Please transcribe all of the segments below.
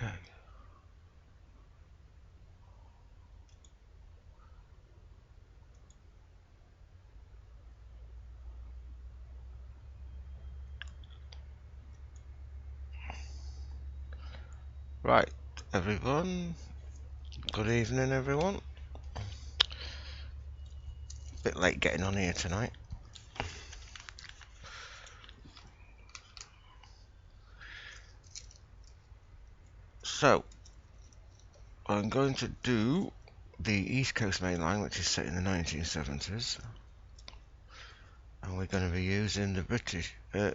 Okay. Right, everyone. Good evening, everyone. Bit late getting on here tonight. So, I'm going to do the East Coast Main Line, which is set in the 1970s. And we're going to be using the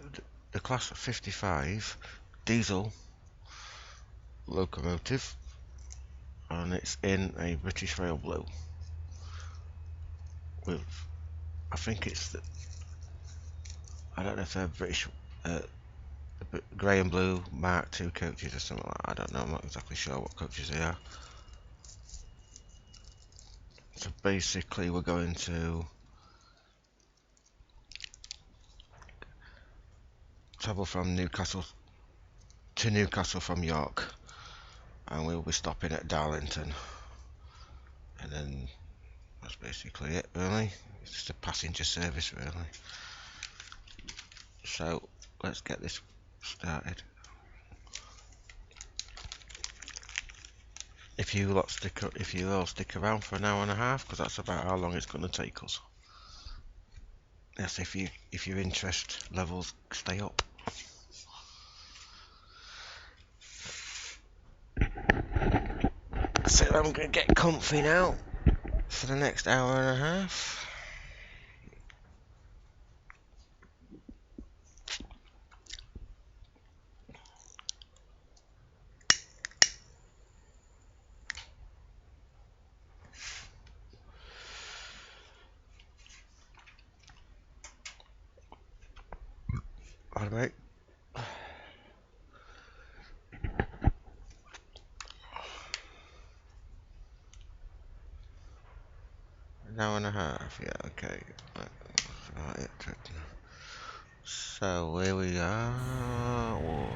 the Class 55 diesel locomotive. And it's in a British Rail Blue. With, I think it's I don't know if they're British, grey and blue Mark II coaches or something like that. I don't know, I'm not exactly sure what coaches they are. So basically we're going to travel from Newcastle to Newcastle from York, and we'll be stopping at Darlington, and then that's basically it really. It's just a passenger service really. So let's get this started. If you all stick around for an hour and a half, because that's about how long it's going to take us. Yes, if your interest levels stay up. So I'm going to get comfy now for the next hour and a half. Alright. An hour and a half, yeah, okay. Right. So here we are. Whoa.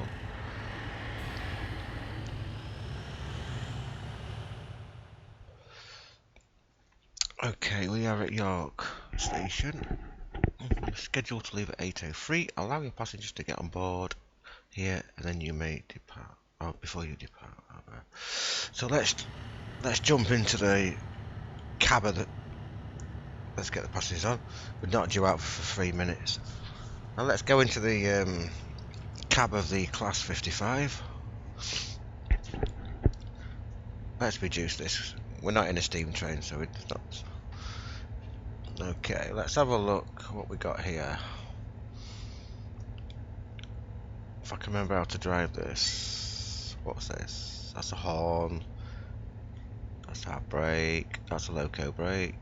Okay, we are at York Station. We're scheduled to leave at 8:03. Allow your passengers to get on board here, and then you may depart. Oh, before you depart. Right. So let's jump into the cab of the. Let's get the passengers on. We're not due out for 3 minutes. Now let's go into the cab of the Class 55. Let's reduce this. We're not in a steam train, so it's not. Okay, let's have a look what we got here. If I can remember how to drive this. What's this? That's a horn. That's our brake. That's a loco brake.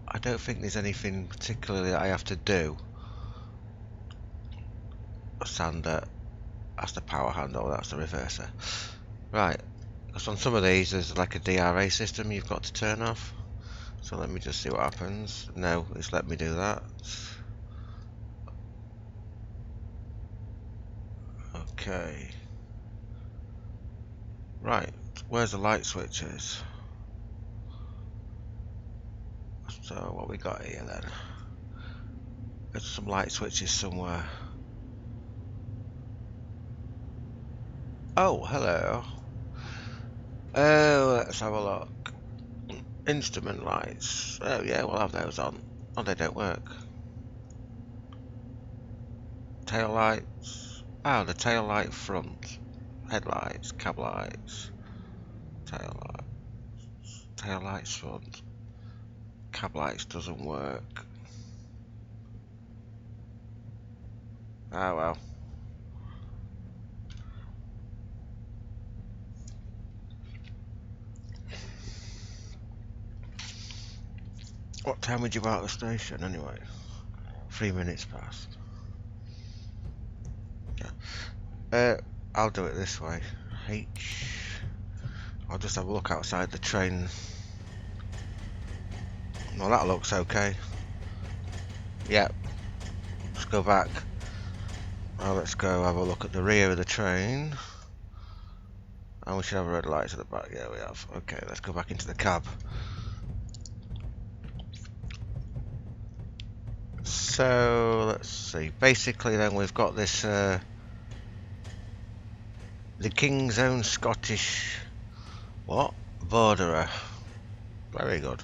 I don't think there's anything particularly that I have to do. A sander. That's the power handle. That's the reverser. Right. Because on some of these there's like a DRA system you've got to turn off. So let me just see what happens. No, it's let me do that. Okay. Right, where's the light switches? So what we got here then? There's some light switches somewhere. Oh, hello. Oh, let's have a look. Instrument lights. Oh yeah, we'll have those on. Oh, they don't work. Tail lights. Oh, the tail light front. Headlights, cab lights. Tail lights. Tail lights front. Cab lights doesn't work. Oh well. What time would you be at the station anyway? 3 minutes past. Yeah. I'll do it this way. I'll just have a look outside the train. Well, that looks okay. Yeah. Let's go back. Now let's go have a look at the rear of the train. And we should have red lights at the back. Yeah, we have. Okay, let's go back into the cab. So let's see. Basically, then we've got this the King's Own Scottish what borderer. Very good.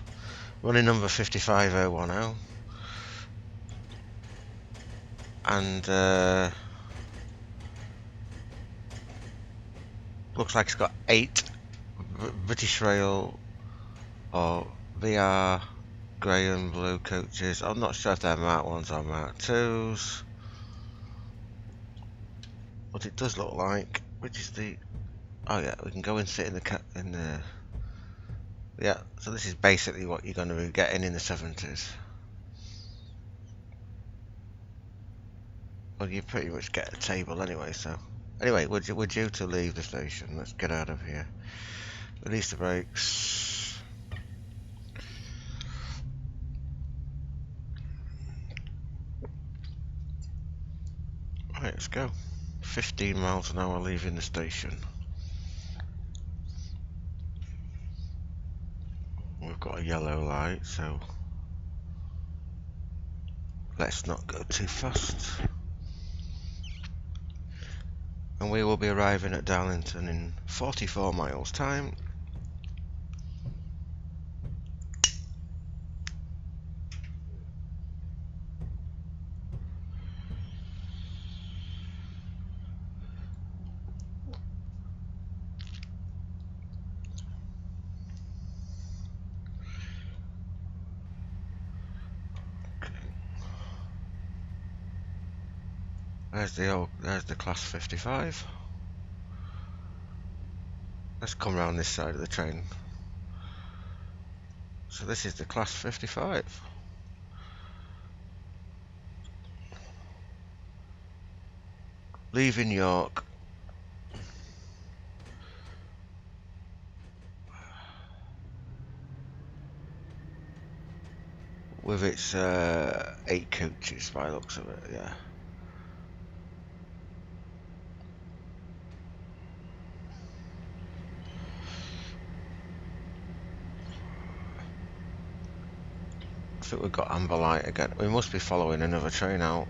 Running number 55010, and looks like it's got 8 British Rail or VR grey and blue coaches. I'm not sure if they're Mark 1s or Mark 2s, but it does look like, which is the, oh yeah, we can go and sit in the yeah, so this is basically what you're going to be getting in the 70s. Well, you pretty much get a table anyway, so anyway, we're due to leave the station. Let's get out of here. Release the brakes. Right, let's go. 15 miles an hour leaving the station. We've got a yellow light, so let's not go too fast. And we will be arriving at Darlington in 44 miles time. There's the class 55. Let's come around this side of the train. So this is the class 55. Leaving York. With its 8 coaches by the looks of it, yeah. I think we've got amber light again. We must be following another train out.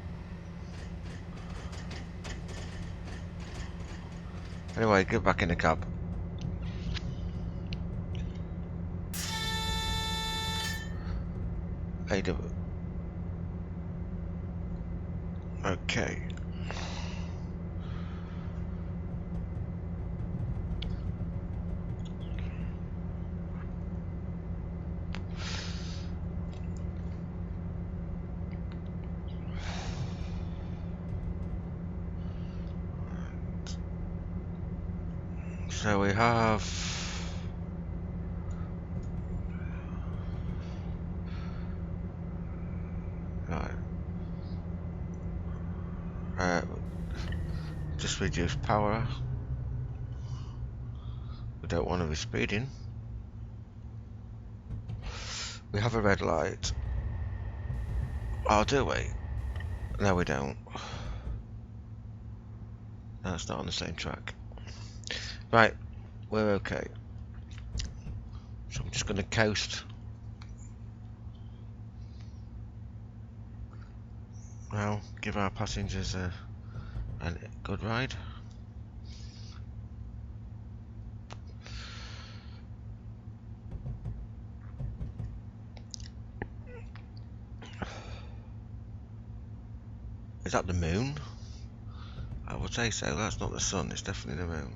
Anyway, get back in the cab. AW. Okay. So we have right. Just reduce power. We don't want to be speeding. We have a red light. Oh, do we? No, we don't. No, it's not on the same track. Right, we're okay. So I'm just going to coast. Now, give our passengers a good ride. Is that the moon? I would say so. That's not the sun, it's definitely the moon.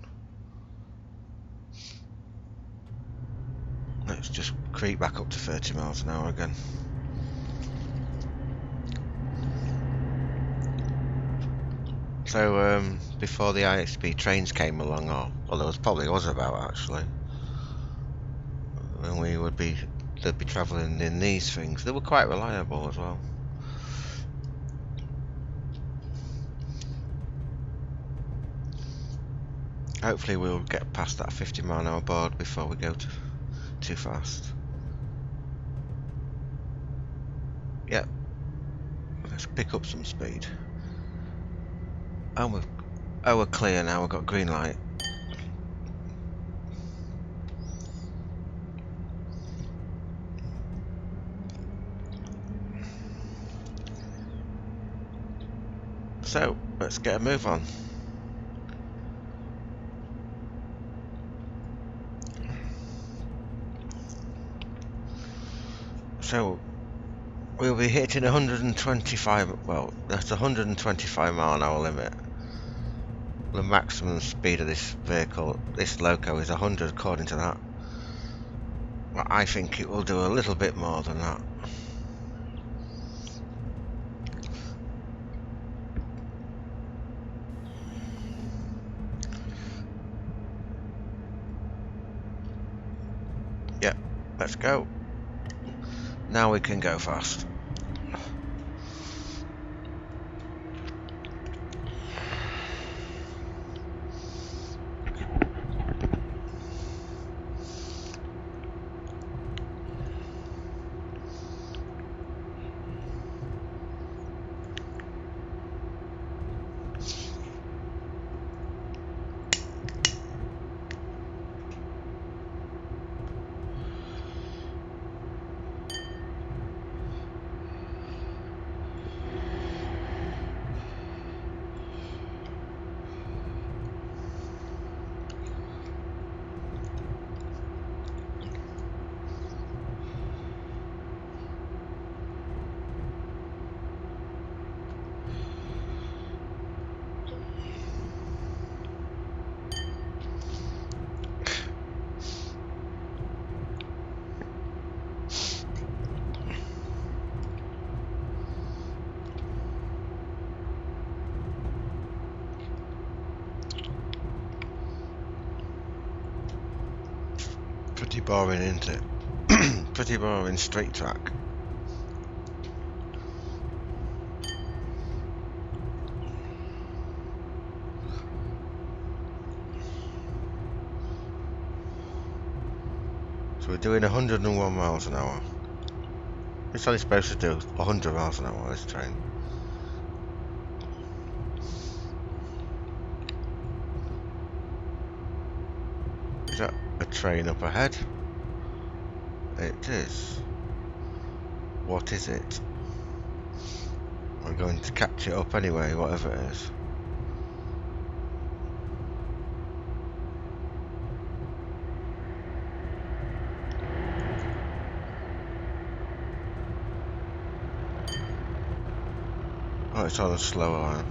Let's just creep back up to 30 miles an hour again. So before the IXB trains came along, or well, there was about actually, and they'd be travelling in these things. They were quite reliable as well. Hopefully we'll get past that 50 mile an hour board before we go too fast. Yep. Let's pick up some speed. we're clear now. We've got green light. So let's get a move on. So we'll be hitting 125. Well, that's 125 mile an hour limit. The maximum speed of this vehicle, this loco, is 100 according to that. But I think it will do a little bit more than that. Yep, let's go. Now we can go fast. Pretty boring, isn't it? Pretty boring straight track. So we're doing 101 miles an hour. It's only supposed to do 100 miles an hour, this train. Is that a train up ahead? It is. What is it? I'm going to catch it up anyway, whatever it is. Oh, it's on a slower line.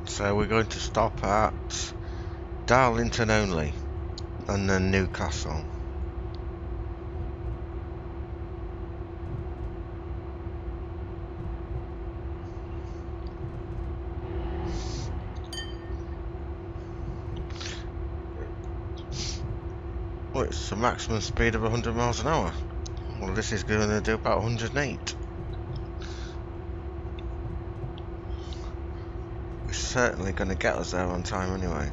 So we're going to stop at Darlington only, and then Newcastle. Well, it's a maximum speed of 100 miles an hour. Well, this is going to do about 108. It's certainly going to get us there on time anyway.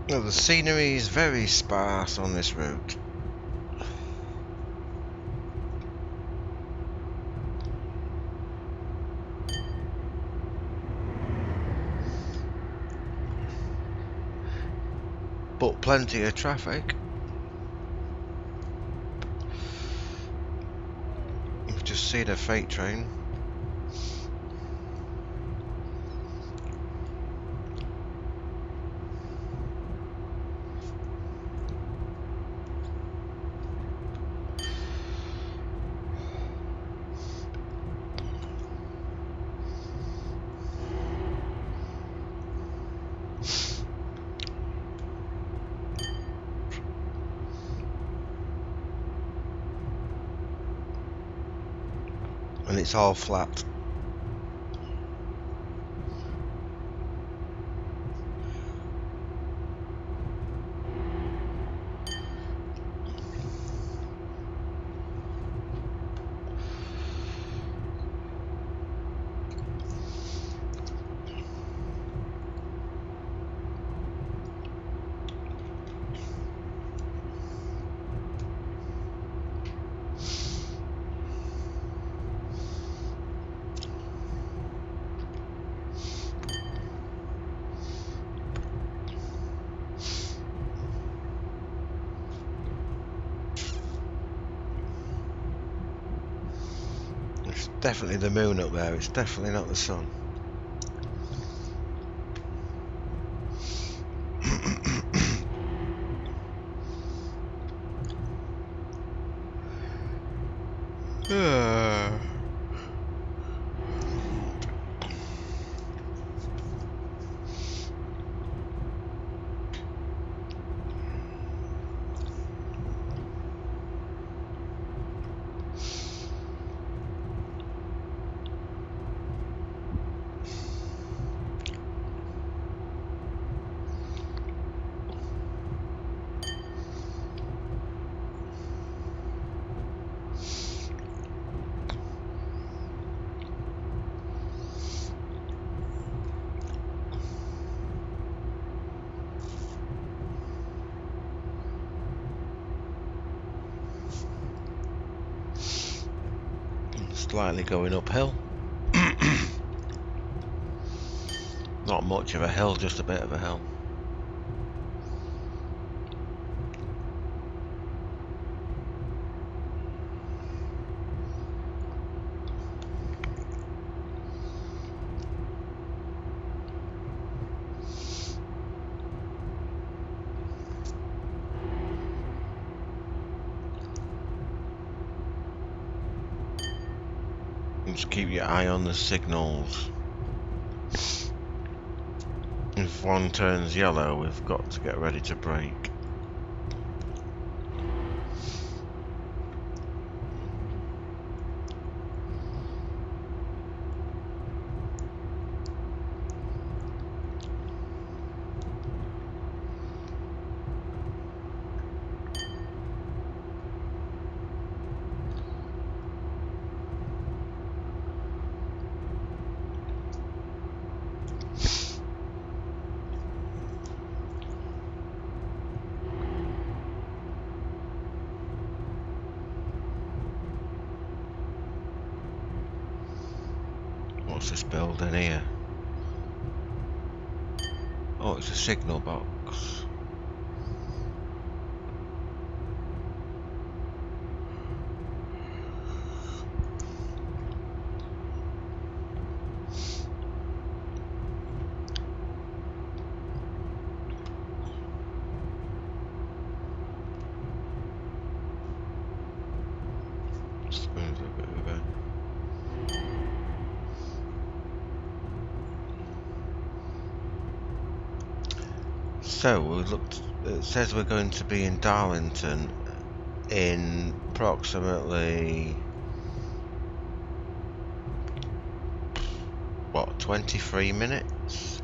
Well, the scenery is very sparse on this route. But plenty of traffic. see the freight train. And it's all flat. It's definitely the moon up there, it's definitely not the sun. Slightly going uphill. Not much of a hill, just a bit of a hill. Just keep your eye on the signals. If one turns yellow, we've got to get ready to brake. What's this building here? Oh, it's a signal box. So we looked. It says we're going to be in Darlington in approximately 23 minutes.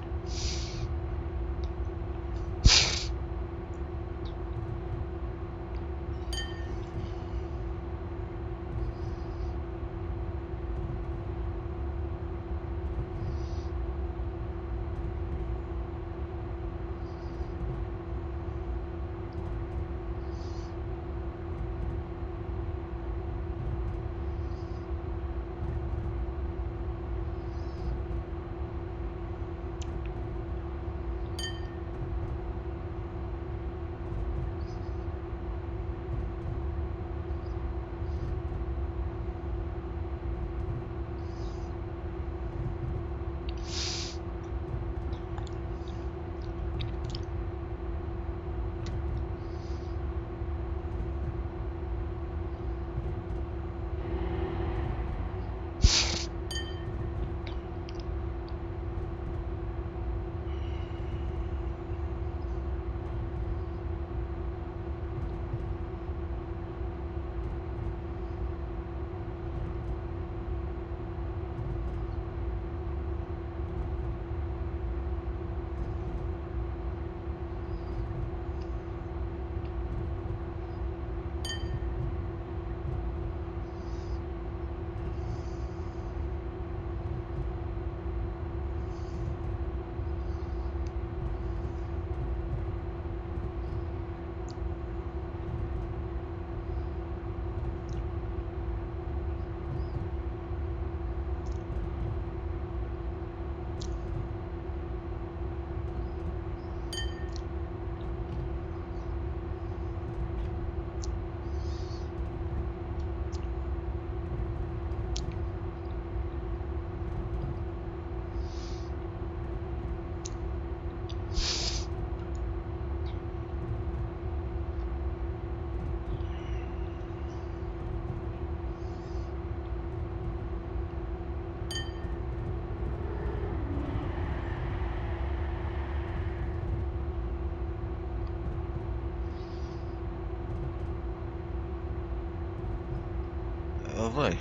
Lovely.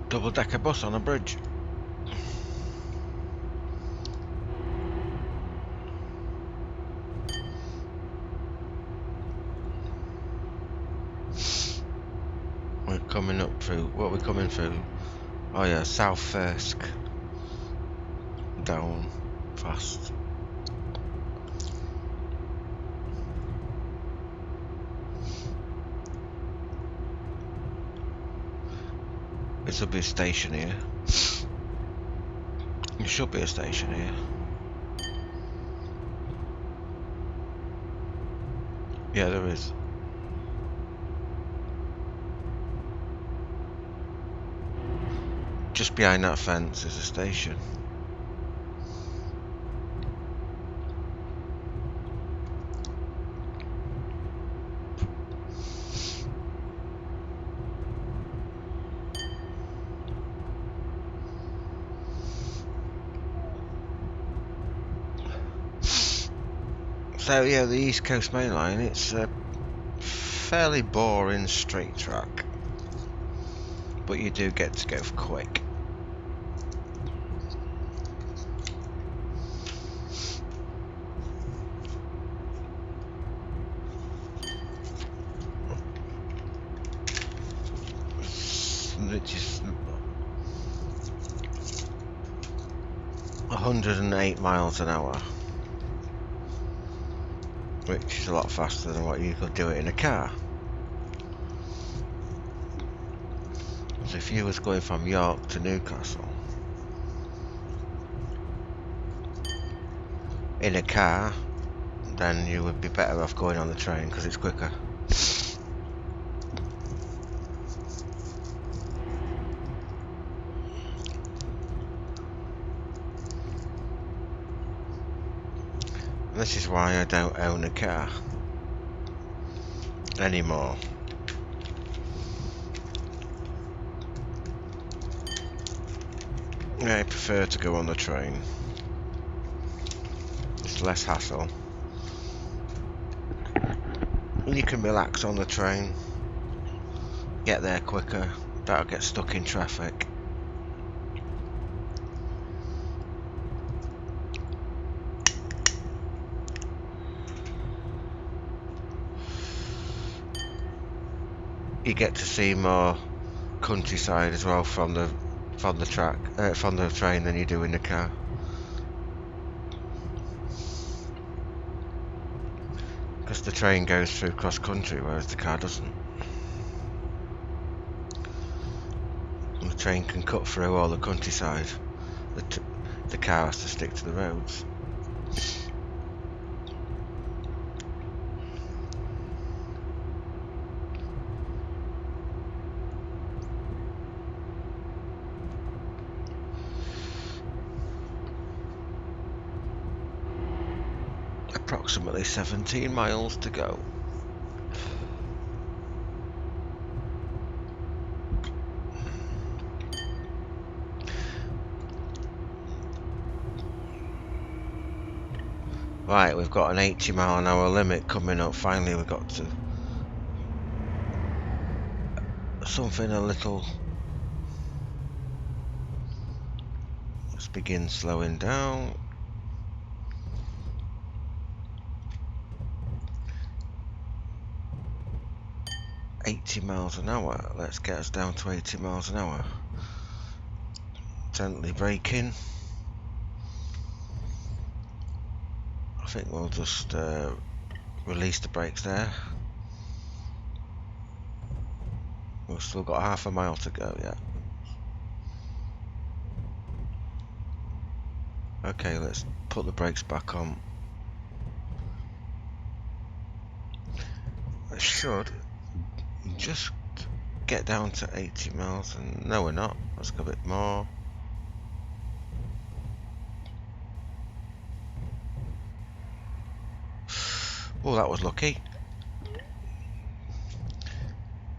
Double-decker bus on a bridge. We're coming up through, what are we coming through? Oh yeah, South Firsk. Down fast. This will be a station here. There should be a station here. Yeah, there is. Just behind that fence is a station. So yeah, the East Coast Main Line, it's a fairly boring straight track, but you do get to go quick. Which is 108 miles an hour, which is a lot faster than what you could do it in a car. So if you was going from York to Newcastle in a car, then you would be better off going on the train because it's quicker. This is why I don't own a car anymore. I prefer to go on the train. It's less hassle. You can relax on the train, get there quicker, don't get stuck in traffic. You get to see more countryside as well from the train than you do in the car. Because the train goes through cross country, whereas the car doesn't. And the train can cut through all the countryside. The car has to stick to the roads. Approximately 17 miles to go. Right, we've got an 80-mile-an-hour limit coming up. Finally, we've got to something a little. Let's begin slowing down. 80 miles an hour. Let's get us down to 80 miles an hour. Gently braking. I think we'll just release the brakes there. We've still got half a mile to go yet. Okay, let's put the brakes back on. I should just get down to 80 miles, and no, we're not. Let's go a bit more. Oh, that was lucky.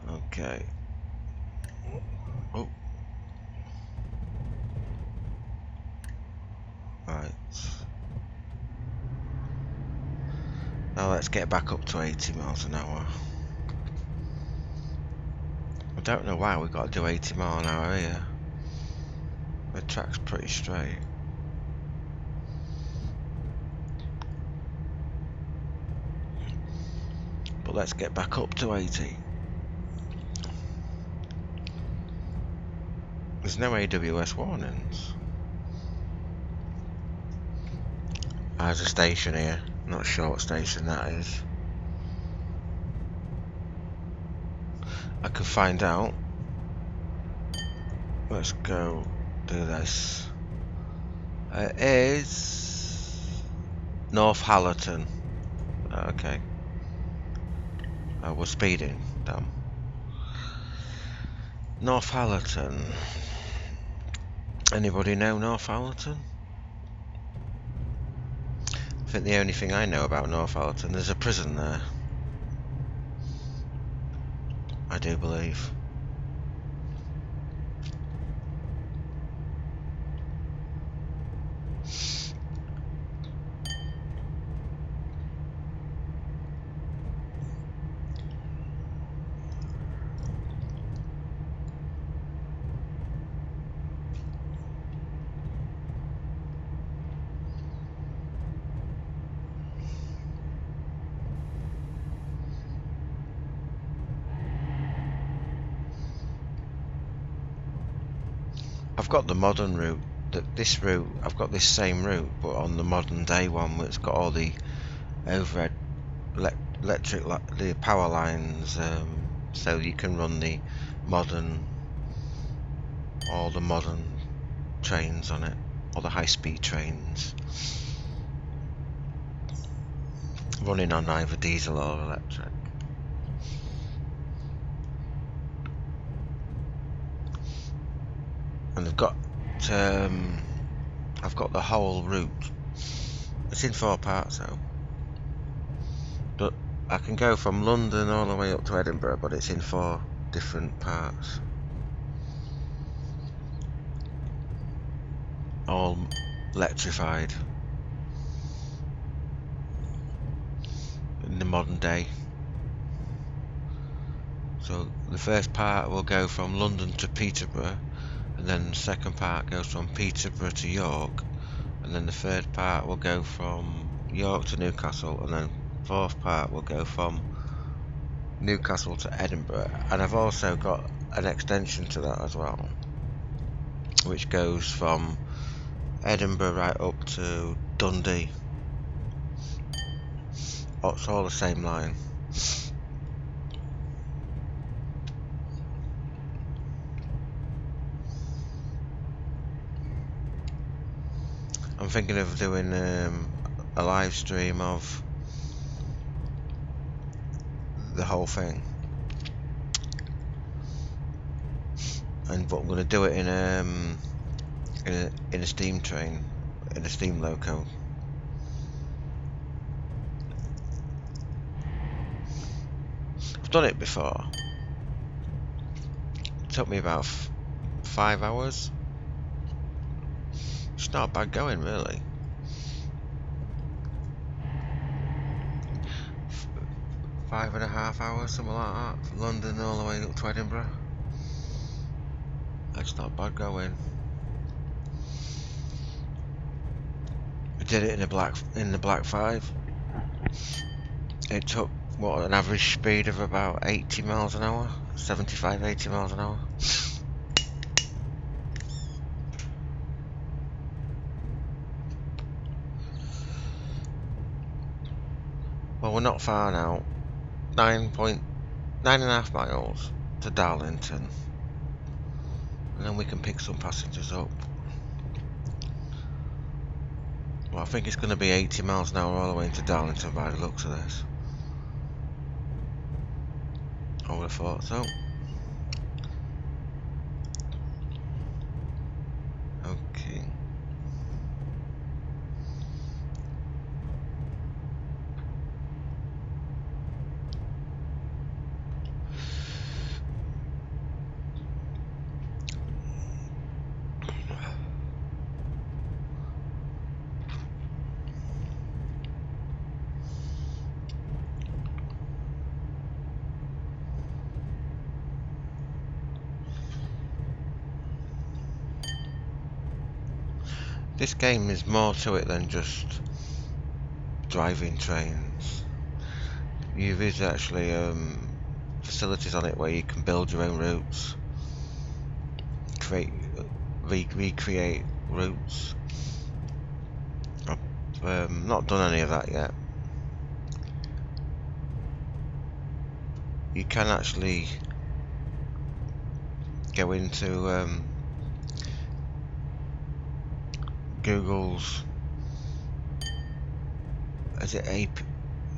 Okay. Oh. Right. Now let's get back up to 80 miles an hour. I don't know why we've got to do 80 miles an hour here. The track's pretty straight. But let's get back up to 80. There's no AWS warnings. There's a station here. Not sure what station that is. I can find out. Let's go do this. It is North Hallerton. Okay. We're speeding. Damn. North Hallerton. Anybody know North Hallerton? I think the only thing I know about North Hallerton, there's a prison there. I do believe. I've got the modern route. This route, I've got this same route, but on the modern day one, it's got all the overhead electric, the power lines, so you can run the modern, all the modern trains on it, all the high-speed trains, running on either diesel or electric. And I've got the whole route. It's in 4 parts though. But I can go from London all the way up to Edinburgh, but it's in 4 different parts. All electrified in the modern day. So the first part will go from London to Peterborough, and then the second part goes from Peterborough to York, and then the third part will go from York to Newcastle, and then the 4th part will go from Newcastle to Edinburgh. And I've also got an extension to that as well, which goes from Edinburgh right up to Dundee. It's all the same line. I'm thinking of doing a live stream of the whole thing, but I'm going to do it in a steam train, in a steam loco. I've done it before. It took me about 5 hours. It's not bad going, really. 5.5 hours, something like that, from London all the way up to Edinburgh. That's not bad going. We did it in the Black 5. It took an average speed of about 80 miles an hour, 75, 80 miles an hour. Well, we're not far now. 9.5 miles to Darlington, and then we can pick some passengers up. Well, I think it's going to be 80 miles an hour all the way into Darlington by the looks of this. I would have thought so. Okay. This game is more to it than just driving trains. There's actually facilities on it where you can build your own routes, recreate routes. I've not done any of that yet. You can actually go into Google's, is it I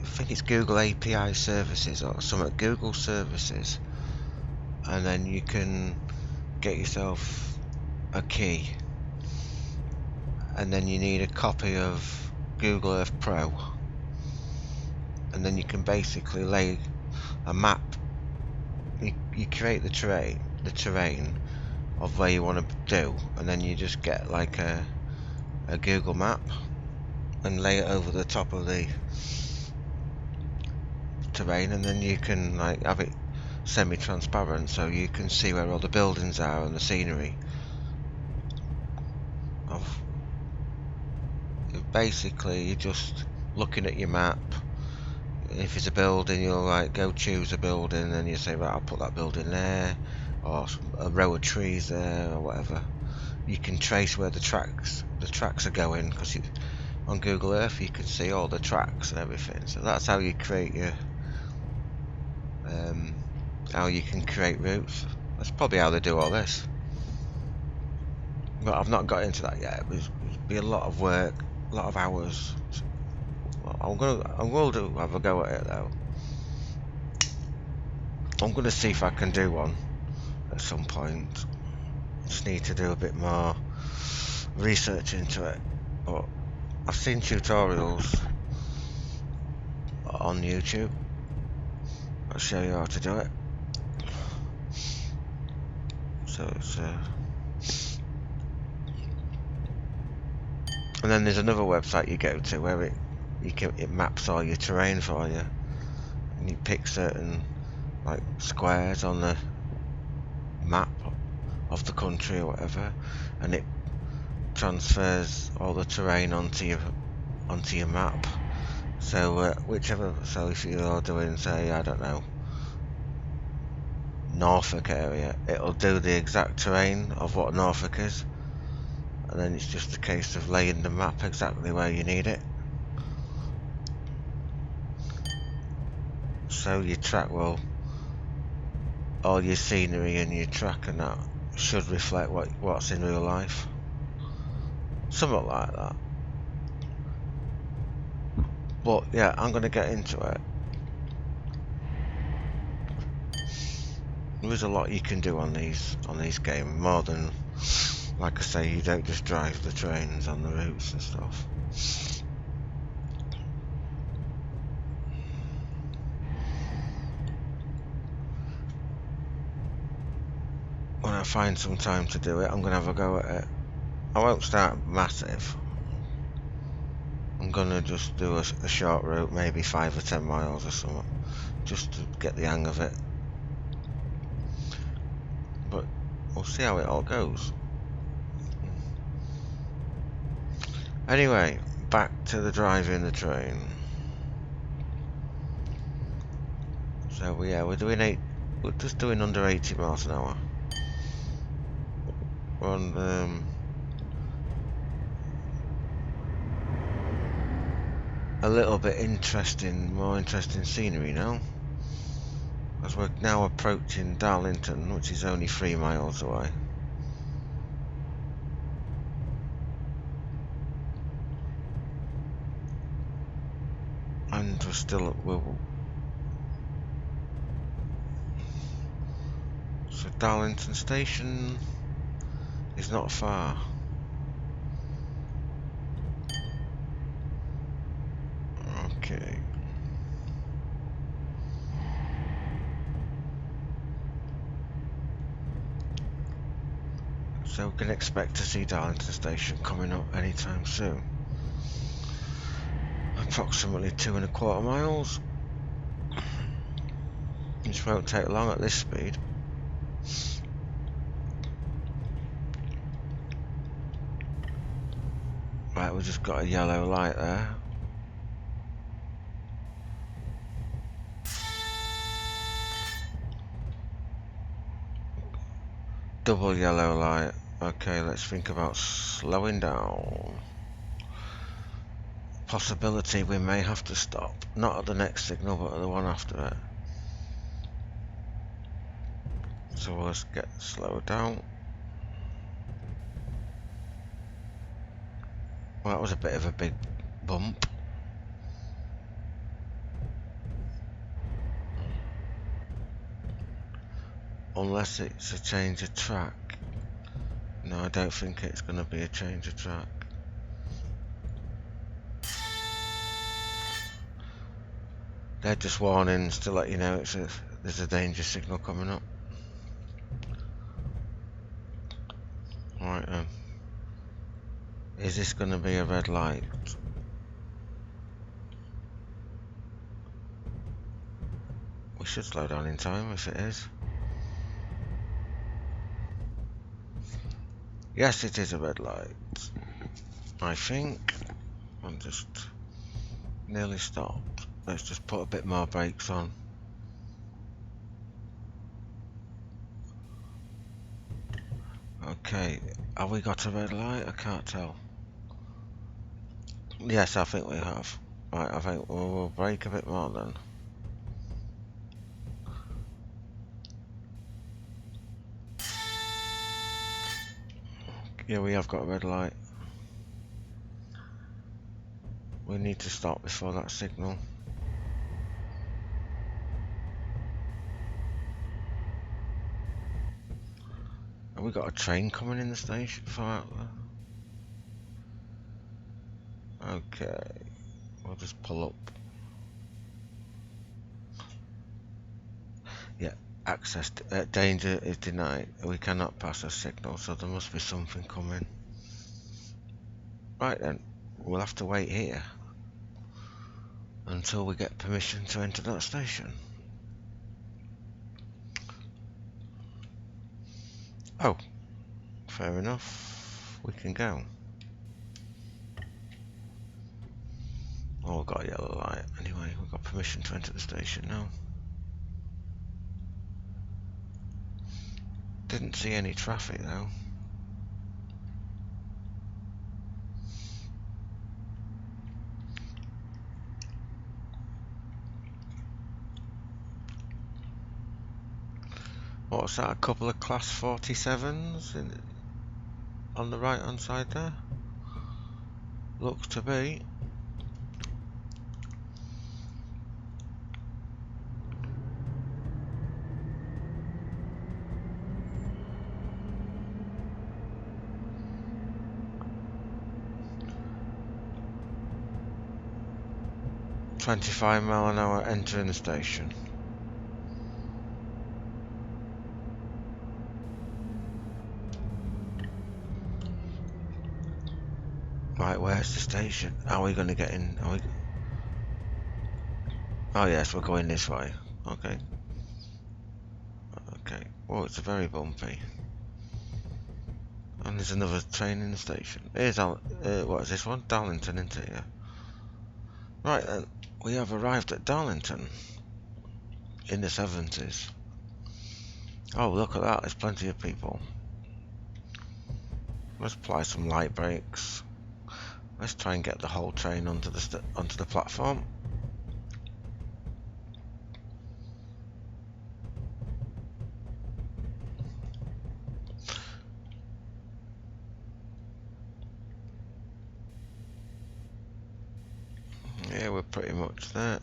think it's Google API services or something, Google services, and then you can get yourself a key, and then you need a copy of Google Earth Pro, and then you can basically lay a map. You create the terrain of where you want to do, and then you just get like a Google map and lay it over the top of the terrain, and then you can like have it semi-transparent so you can see where all the buildings are and the scenery. Basically, you're just looking at your map. If it's a building, you'll like go choose a building, and you say, right, I'll put that building there, or a row of trees there, or whatever. You can trace where the tracks are going, because on Google Earth you can see all the tracks and everything. So that's how you create your how you can create routes. That's probably how they do all this. But I've not got into that yet. It'd be a lot of work, a lot of hours. I will have a go at it though. I'm gonna see if I can do one at some point. Just need to do a bit more research into it. But I've seen tutorials on YouTube. I'll show you how to do it. So it's and then there's another website you go to where it maps all your terrain for you, and you pick certain like squares on the map of the country or whatever, and it transfers all the terrain onto your map. So so if you're doing, say, I don't know, Norfolk area, it'll do the exact terrain of what Norfolk is, and then it's just a case of laying the map exactly where you need it. So your track will, all your scenery and your track and that should reflect what's in real life. Something like that. But yeah, I'm gonna get into it. There's a lot you can do on these games, more than, like I say, you don't just drive the trains on the routes and stuff. When I find some time to do it, I'm gonna have a go at it. I won't start massive. I'm gonna just do a short route, maybe 5 or 10 miles or something, just to get the hang of it. But we'll see how it all goes. Anyway, back to the driving the train. So yeah, we're just doing under 80 miles an hour. We're on a little bit more interesting scenery now, as we're now approaching Darlington, which is only 3 miles away. And we're still so Darlington station is not far. Okay. So we can expect to see Darlington station coming up anytime soon. Approximately 2¼ miles. This won't take long at this speed. Right, we just got a yellow light there. Double yellow light. Okay, let's think about slowing down. Possibility we may have to stop. Not at the next signal, but at the one after it. So let's get slowed down. Well, that was a bit of a big bump. Unless it's a change of track. No, I don't think it's going to be a change of track. They're just warnings to let you know there's a danger signal coming up. Right then. Is this going to be a red light? We should slow down in time if it is. Yes, it is a red light. I think. I'm just nearly stopped. Let's just put a bit more brakes on. Okay, have we got a red light? I can't tell. Yes, I think we have. Right, I think we'll brake a bit more then. Yeah, we have got a red light. We need to stop before that signal. Have we got a train coming in the station far out there? Okay, we'll just pull up. Yeah, access danger is denied. We cannot pass a signal, so there must be something coming. Right then, we'll have to wait here until we get permission to enter that station. Oh, fair enough. We can go. Oh, we've got a yellow light. Anyway, we've got permission to enter the station now. Didn't see any traffic though. What's that? A couple of class 47s on the right hand side there? Looks to be. £25 mph entering the station. Right, where's the station? Are we going to get in? Are we... Oh yes, we're going this way. Okay. Okay. Oh, it's very bumpy. And there's another train in the station. Here's what is this one? Darlington, isn't it? Yeah. Right then, we have arrived at Darlington in the 70s. Oh, look at that! There's plenty of people. Let's apply some light brakes. Let's try and get the whole train onto the platform. Yeah, we're pretty much there.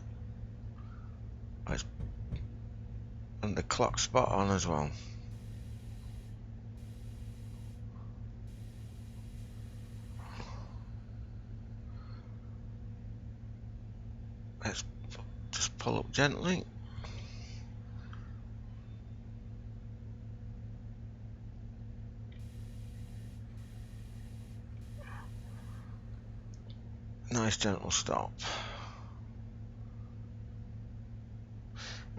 And the clock's spot on as well. Let's just pull up gently. Nice gentle stop.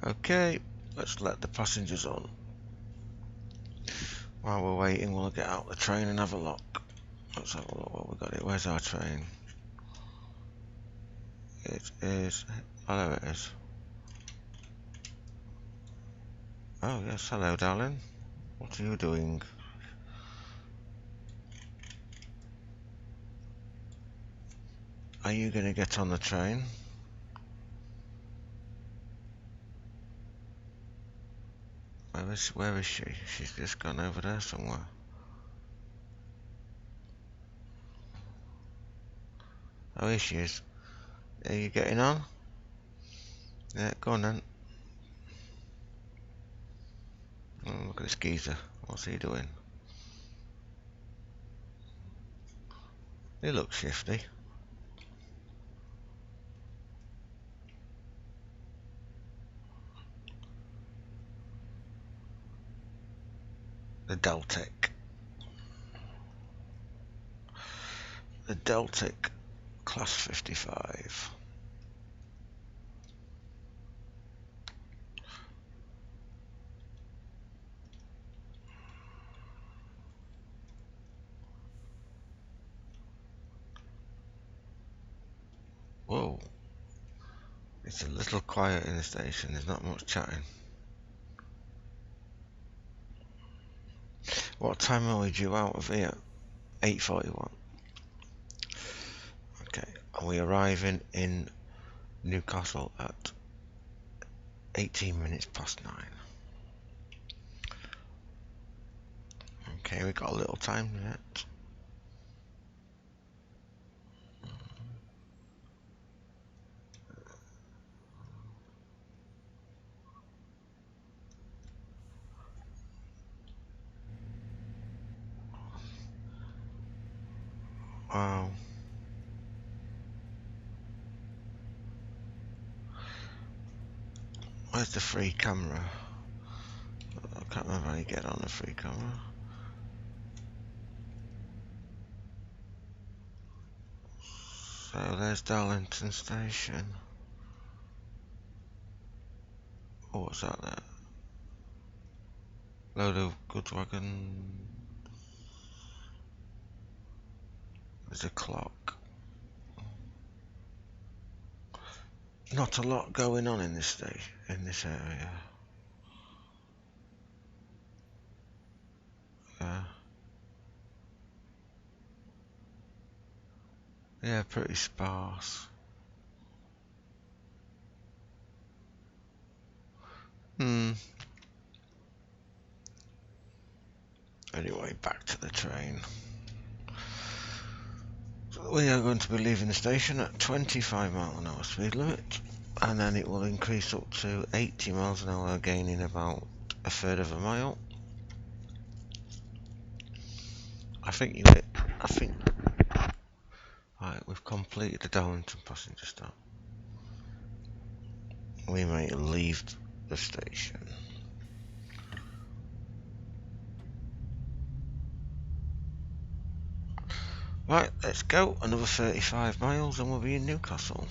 Okay, let's let the passengers on. While we're waiting, we'll get out the train and have a look. Let's have a look what we got here. Where's our train? It is... Oh, there it is. Oh, yes, hello, darling. What are you doing? Are you going to get on the train? Where is she? She's just gone over there somewhere. Oh, here she is. Are you getting on? Yeah, go on then. Oh, look at this geezer. What's he doing? He looks shifty. The Deltic. The Deltic Class 55. Whoa. It's a little quiet in the station. There's not much chatting. What time are we due out of here? 8:41. Okay. Are we arriving in Newcastle at 18 minutes past 9? Okay, we got a little time yet. Wow. Where's the free camera? I can't remember how you get on the free camera. So there's Darlington Station. Oh, what's that there? Load of goods wagon. There's a clock. Not a lot going on in this station, in this area. Yeah, pretty sparse. Anyway, back to the train. So we are going to be leaving the station at 25 mph speed limit, and then it will increase up to 80 miles an hour, gaining about a third of a mile. I think right, we've completed the Darlington passenger stop. We may leave the station. Right, let's go. Another 35 miles and we'll be in Newcastle.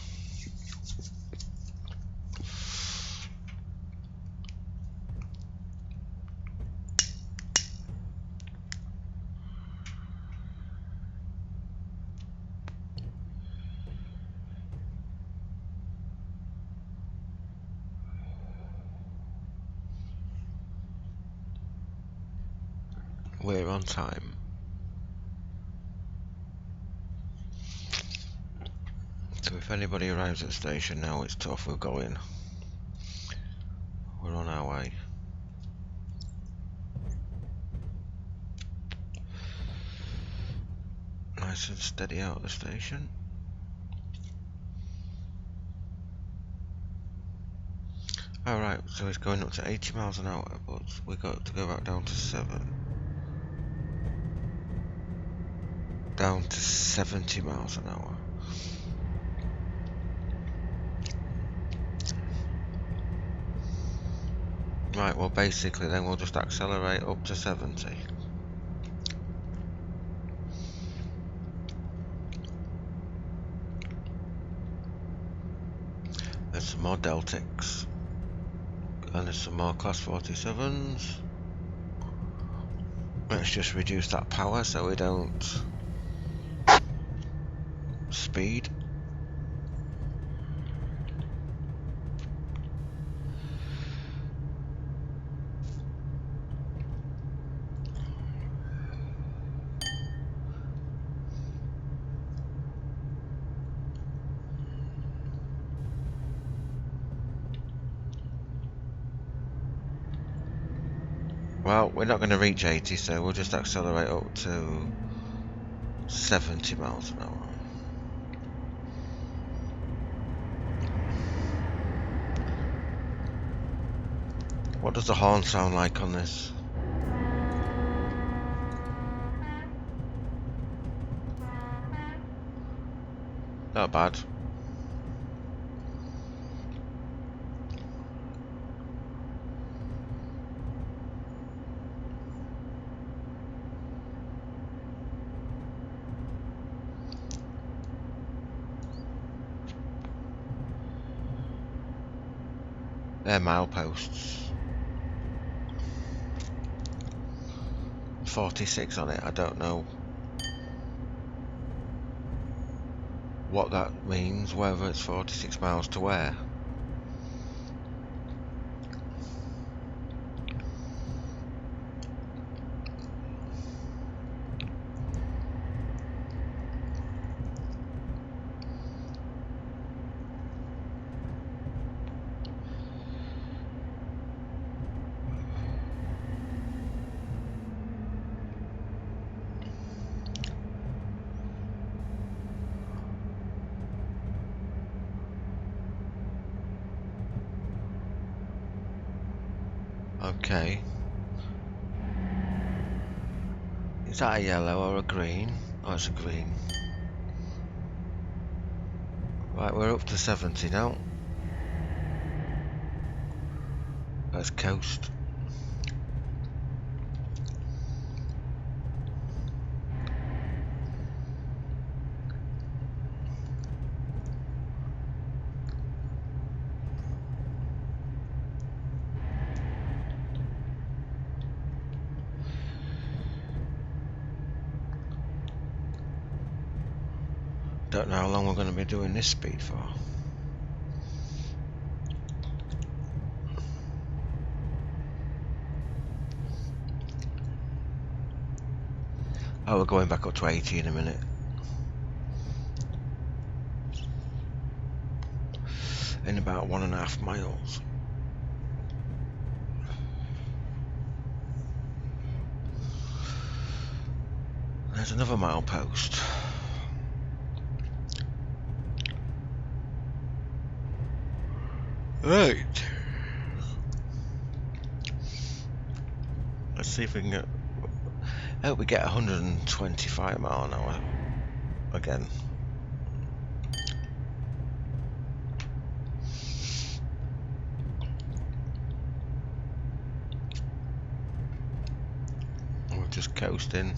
We're on time. So if anybody arrives at the station now, it's tough. We're going. We're on our way. Nice and steady out of the station. Alright, so it's going up to 80 miles an hour, but we've got to go back down to 70 miles an hour. Right, well basically then we'll just accelerate up to 70. There's some more Deltics. And there's some more Class 47s. Let's just reduce that power so we don't speed. Well, we're not going to reach 80, so we'll just accelerate up to 70 miles an hour. What does the horn sound like on this? Not bad. They're mileposts. 46 on it. I don't know what that means, whether it's 46 miles to where. Okay. Is that a yellow or a green? Oh, it's a green. Right, we're up to 70 now. Let's coast. Don't know how long we're going to be doing this speed for. Oh, we're going back up to 80 in a minute. In about 1.5 miles. There's another milepost. Right. Let's see if we can get... I hope we get 125 mile an hour again. We're just coasting.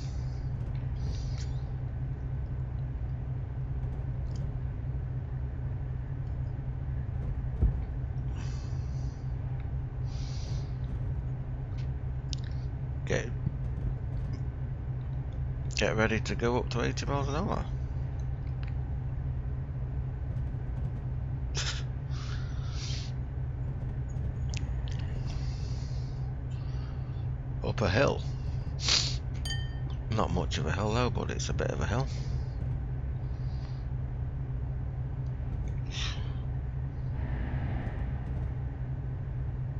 Get ready to go up to 80 miles an hour. Up a hill. Not much of a hill though, but it's a bit of a hill.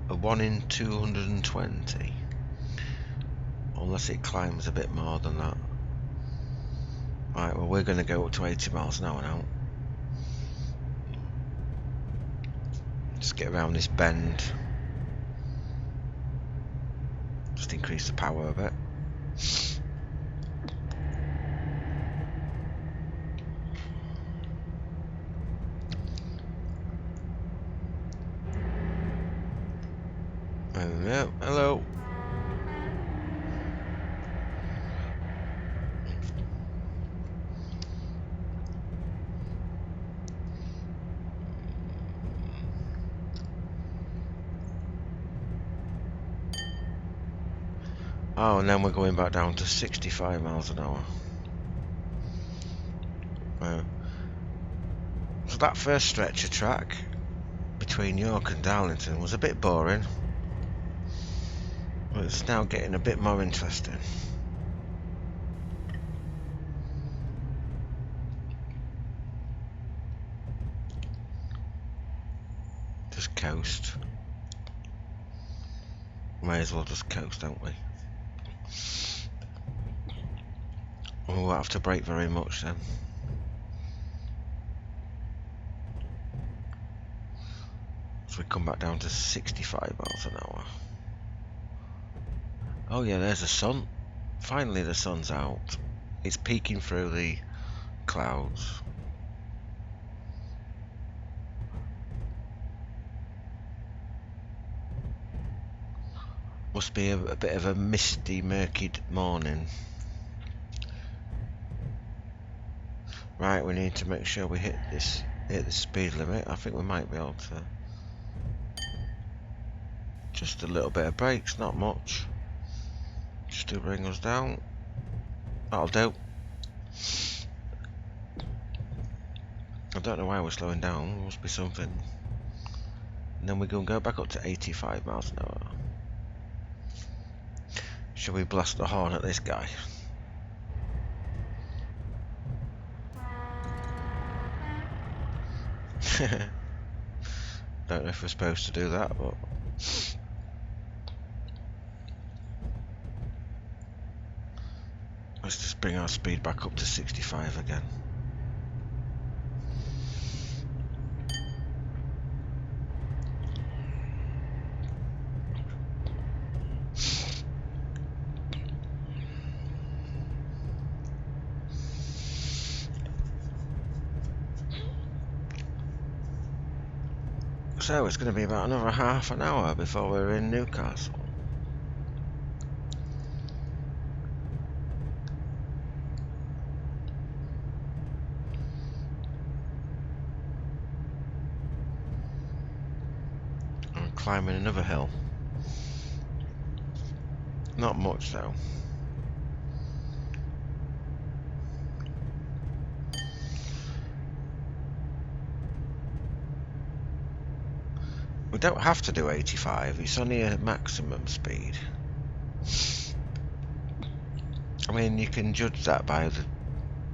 A 1 in 220. Unless it climbs a bit more than that. Right, well we're going to go up to 80 miles an hour now. Just get around this bend. Just increase the power a bit. Hello, hello. Oh, and then we're going back down to 65 miles an hour. that first stretch of track between York and Darlington was a bit boring, but it's now getting a bit more interesting. Just coast. May as well just coast, don't we? We won't have to brake very much then. So we come back down to 65 miles an hour. Oh yeah, there's the sun. Finally the sun's out. It's peeking through the clouds. Must be a bit of a misty, murky morning. Right, we need to make sure we hit the speed limit. I think we might be able to. Just a little bit of brakes, not much. Just to bring us down. That'll do. I don't know why we're slowing down. There must be something. And then we're going to go back up to 85 miles an hour. Shall we blast the horn at this guy? Don't know if we're supposed to do that, but let's just bring our speed back up to 65 again. So it's going to be about another half an hour before we're in Newcastle. I'm climbing another hill. Not much though. We don't have to do 85, it's only a maximum speed. I mean, you can judge that by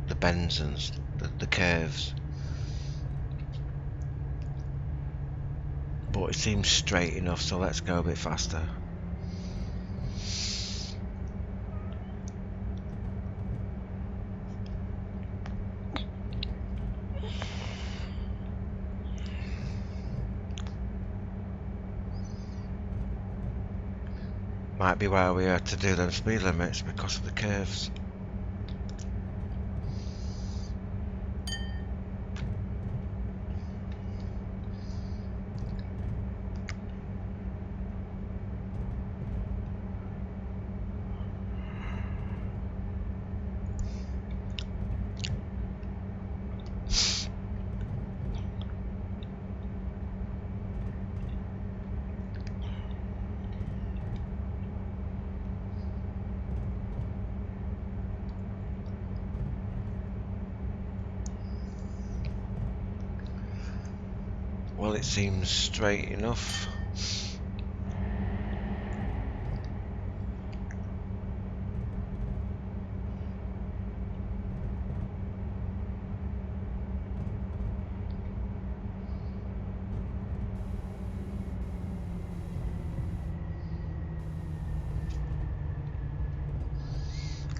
the bends and the curves. But it seems straight enough, so let's go a bit faster. Might be why we had to do them speed limits, because of the curves. Well, it seems straight enough.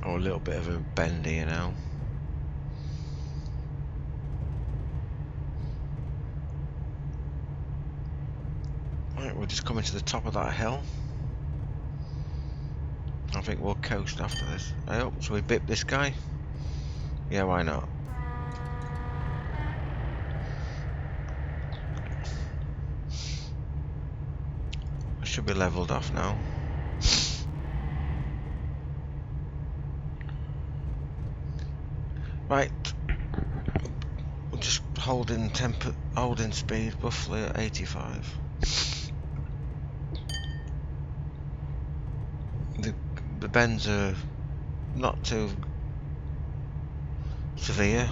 Oh, a little bit of a bend here now. Right, we're just coming to the top of that hill. I think we'll coast after this. I hope. So we bip this guy? Yeah, why not? I should be leveled off now. Right. We're just holding speed roughly at 85. The bends are not too severe.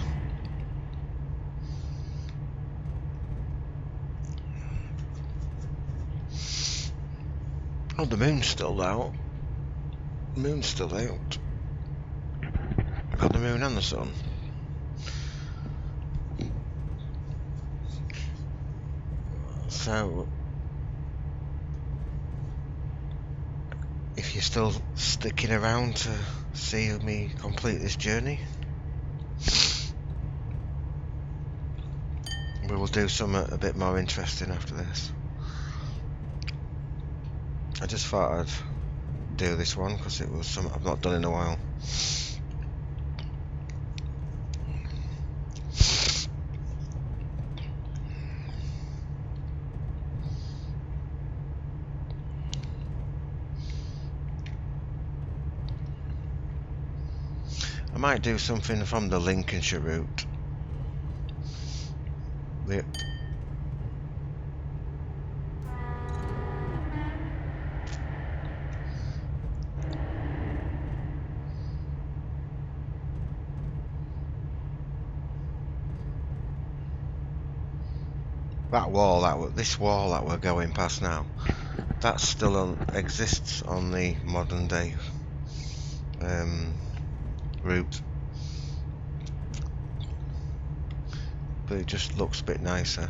Oh, the moon's still out. The moon's still out. Got the moon and the sun. So, if you're still sticking around to see me complete this journey, we will do something a bit more interesting after this. I just thought I'd do this one because it was something I've not done in a while. I might do something from the Lincolnshire route. That wall, this wall that we're going past now, that still exists on the modern day route, but it just looks a bit nicer.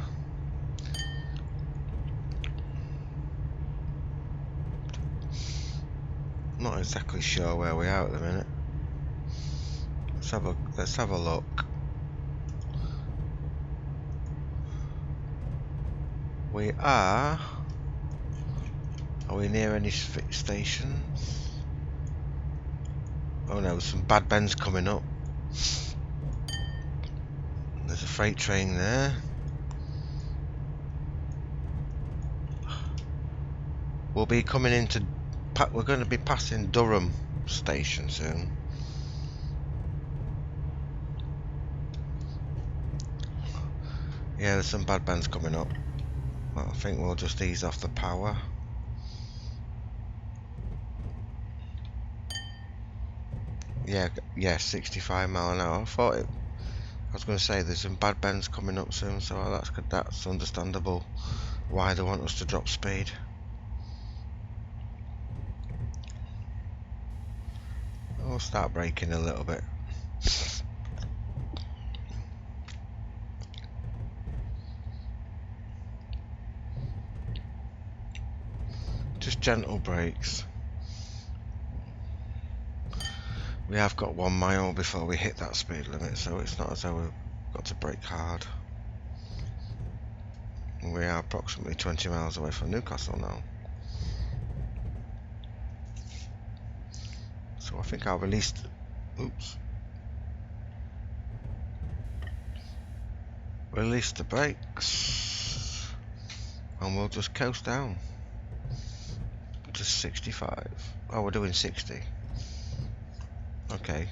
Not exactly sure where we are at the minute. Let's have a look. We are. Are we near any stations? Oh no, there's some bad bends coming up. There's a freight train there. We'll be coming into. We're going to be passing Durham station soon. Yeah, there's some bad bands coming up. Well, I think we'll just ease off the power. Yeah, 65 mile an hour. I was going to say there's some bad bends coming up soon, so that's understandable why they want us to drop speed. We'll start braking a little bit. Just gentle brakes. We have got 1 mile before we hit that speed limit, so it's not as though we've got to brake hard. We are approximately 20 miles away from Newcastle now. So I think I'll release the brakes and we'll just coast down to 65. Oh, we're doing 60. Okay.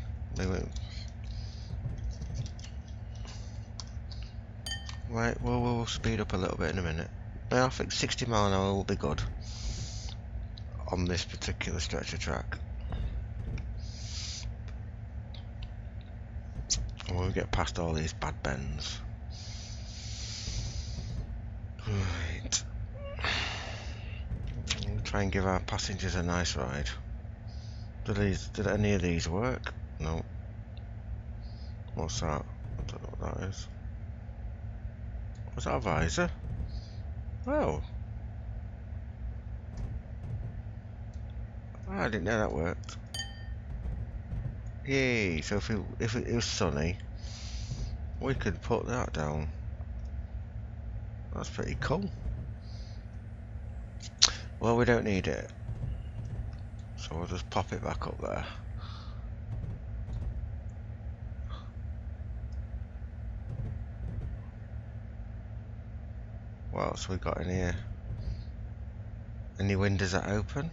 Right, well, we'll speed up a little bit in a minute. I think 60 mile an hour will be good on this particular stretch of track. When we get past all these bad bends. Right. We'll try and give our passengers a nice ride. Did any of these work? No. What's that? I don't know what that is. Was that a visor? Oh. I didn't know that worked. Yay, so if it was sunny, we could put that down. That's pretty cool. Well, we don't need it, so we'll just pop it back up there. What else we got in here? Any windows that open?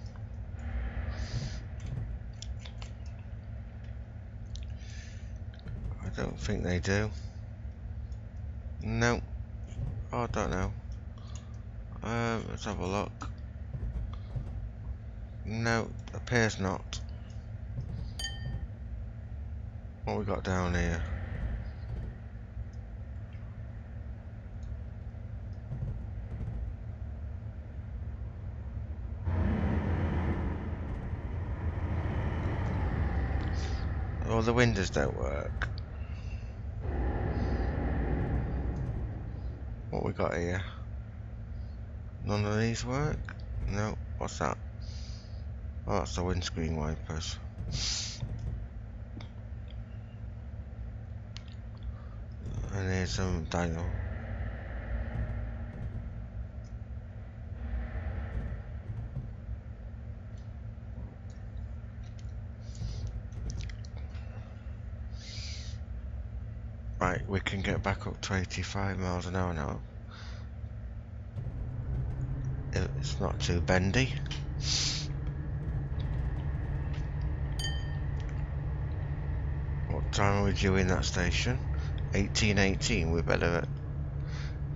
I don't think they do. No. Oh, I don't know. Let's have a look. No, appears not. What we got down here? All the windows don't work. What we got here? None of these work? No. What's that? Oh, that's the windscreen wipers. And here's some dial. Right, we can get back up to 85 miles an hour now. It's not too bendy. What time are we due in that station? 18:18. We better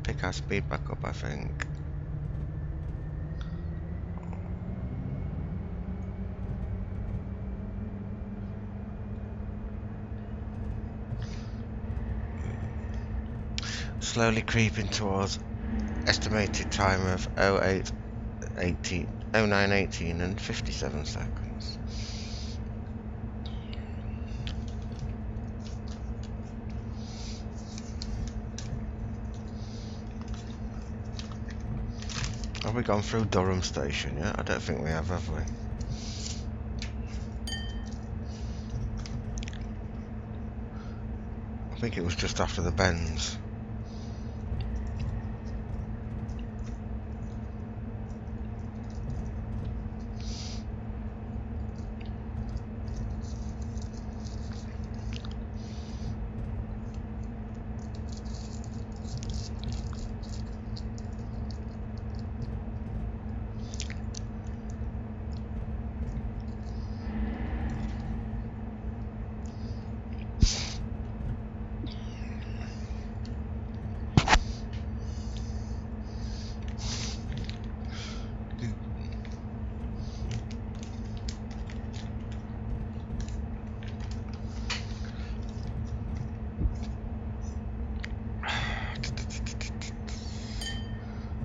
pick our speed back up, I think. Slowly creeping towards estimated time of 08:18, 09:18 and 57 seconds. Have we gone through Durham station yet? I don't think we have we? I think it was just after the bends.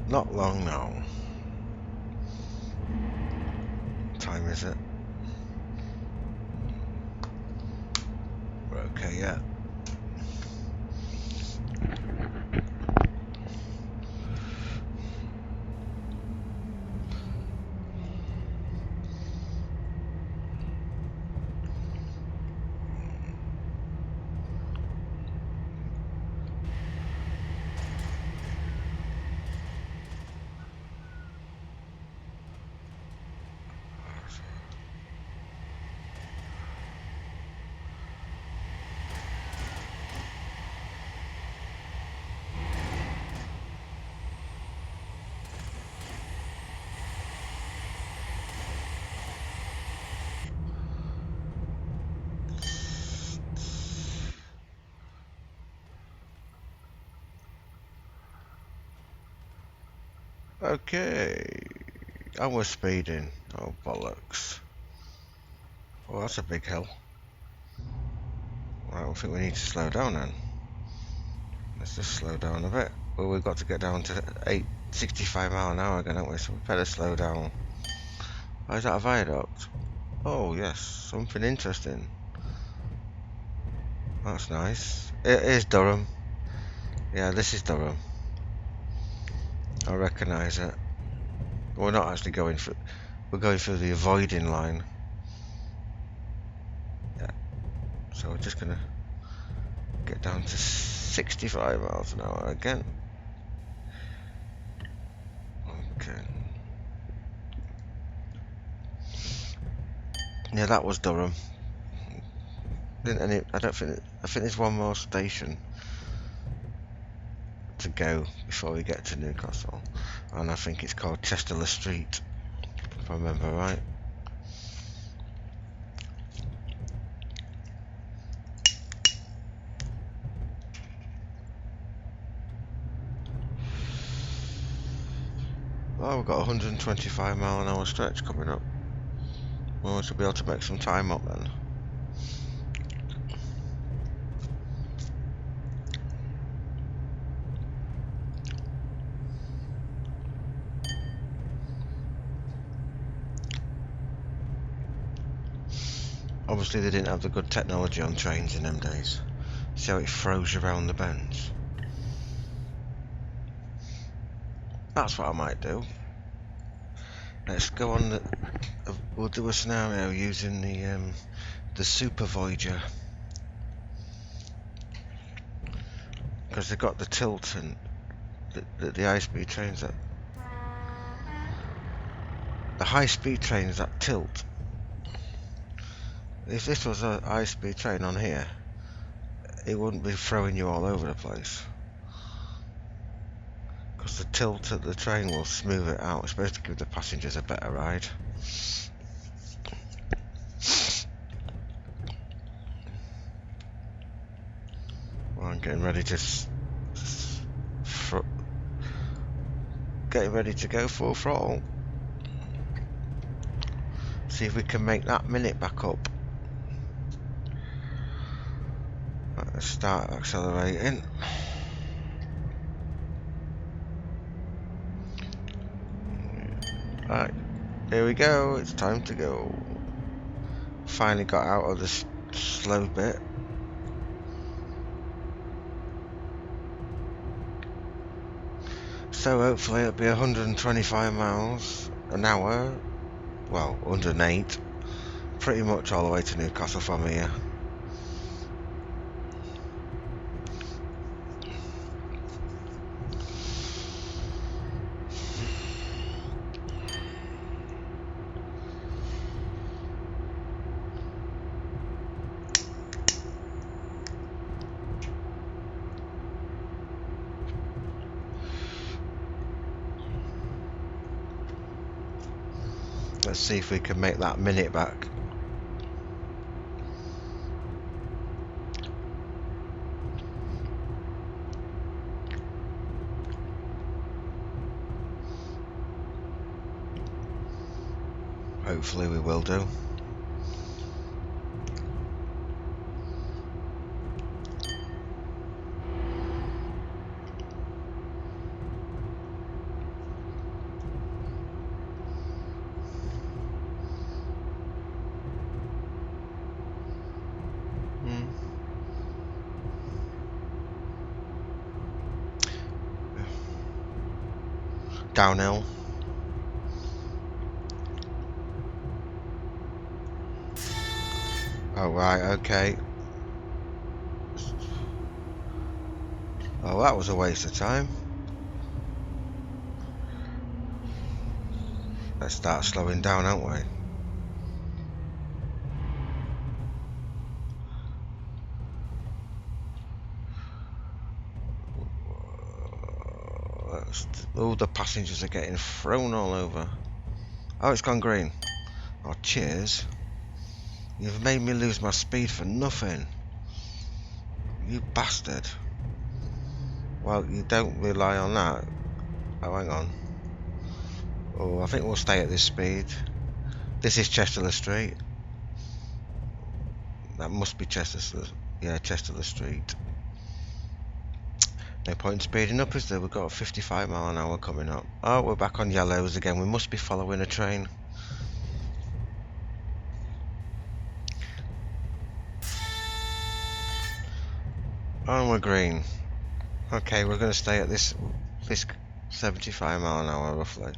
Not long now. What time is it? We're okay yet. Okay. And we're speeding. Oh, bollocks. Oh, that's a big hill. Right, I think we need to slow down then. Let's just slow down a bit. Well, we've got to get down to 65 mile an hour again, haven't we? So we better slow down. Oh, is that a viaduct? Oh, yes. Something interesting. That's nice. It is Durham. Yeah, this is Durham. I recognise it. We're not actually going through... We're going through the avoiding line. Yeah. So we're just going to get down to 65 miles an hour again. Okay. Yeah, that was Durham. I don't think... I think there's one more station to go before we get to Newcastle. And I think it's called Chester Street, if I remember right. Oh, we've got a 125 mile an hour stretch coming up. Well, we should be able to make some time up then. Obviously they didn't have the good technology on trains in them days. See how it froze around the bends? That's what I might do. Let's go on the... we'll do a scenario using the Super Voyager. Because they've got the tilt and the high-speed trains that... The high-speed trains that tilt. If this was a high-speed train on here, it wouldn't be throwing you all over the place. Because the tilt of the train will smooth it out. It's supposed to give the passengers a better ride. Well, I'm getting ready to go full throttle. See if we can make that minute back up. Let's start accelerating. Right, here we go. It's time to go. Finally got out of the slow bit. So hopefully it'll be 125 miles an hour. Well, 108. Pretty much all the way to Newcastle from here. Let's see if we can make that minute back. Hopefully we will do. Downhill. Oh right, okay. Oh, that was a waste of time. Let's start slowing down, aren't we? All the passengers are getting thrown all over. Oh, it's gone green. Oh, cheers. You've made me lose my speed for nothing. You bastard. Well, you don't rely on that. Oh, hang on. Oh, I think we'll stay at this speed. This is Chester Street. That must be Chester. Yeah, Chester Street. No point in speeding up, is there? We've got a 55 mile an hour coming up. Oh, we're back on yellows again. We must be following a train. Oh, we're green. Okay, we're going to stay at this 75 mile an hour roughly.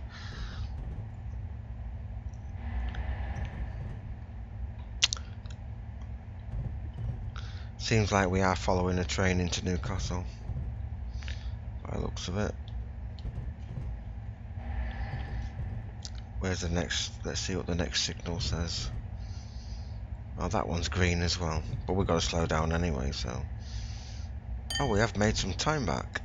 Seems like we are following a train into Newcastle, by the looks of it. Where's the next? Let's see what the next signal says. Oh, that one's green as well, but we've got to slow down anyway, so. Oh, we have made some time back.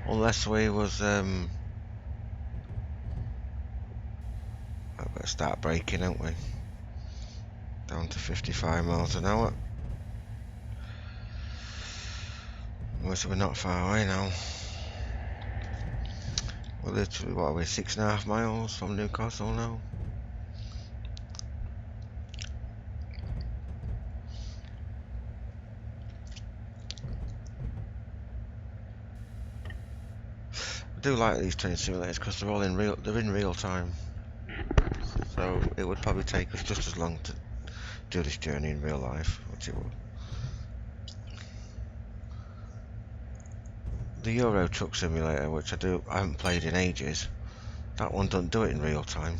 Unless we was I better start braking, don't we? Down to 55 miles an hour. Unless we're not far away now. We're literally, what are we, 6.5 miles from Newcastle now? I do like these train simulators because they're in real time. So it would probably take us just as long to do this journey in real life, which it would. The Euro Truck Simulator, which I haven't played in ages, that one doesn't do it in real time.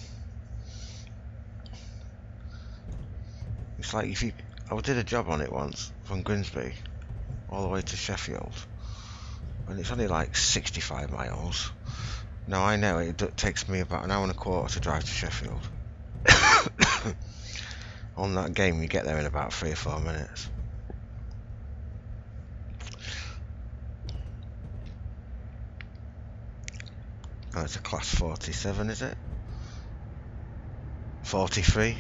It's like I did a job on it once from Grimsby all the way to Sheffield, and it's only like 65 miles. Now I know it takes me about an hour and a quarter to drive to Sheffield. On that game, you get there in about 3 or 4 minutes. Oh, it's a class 47, is it? 43?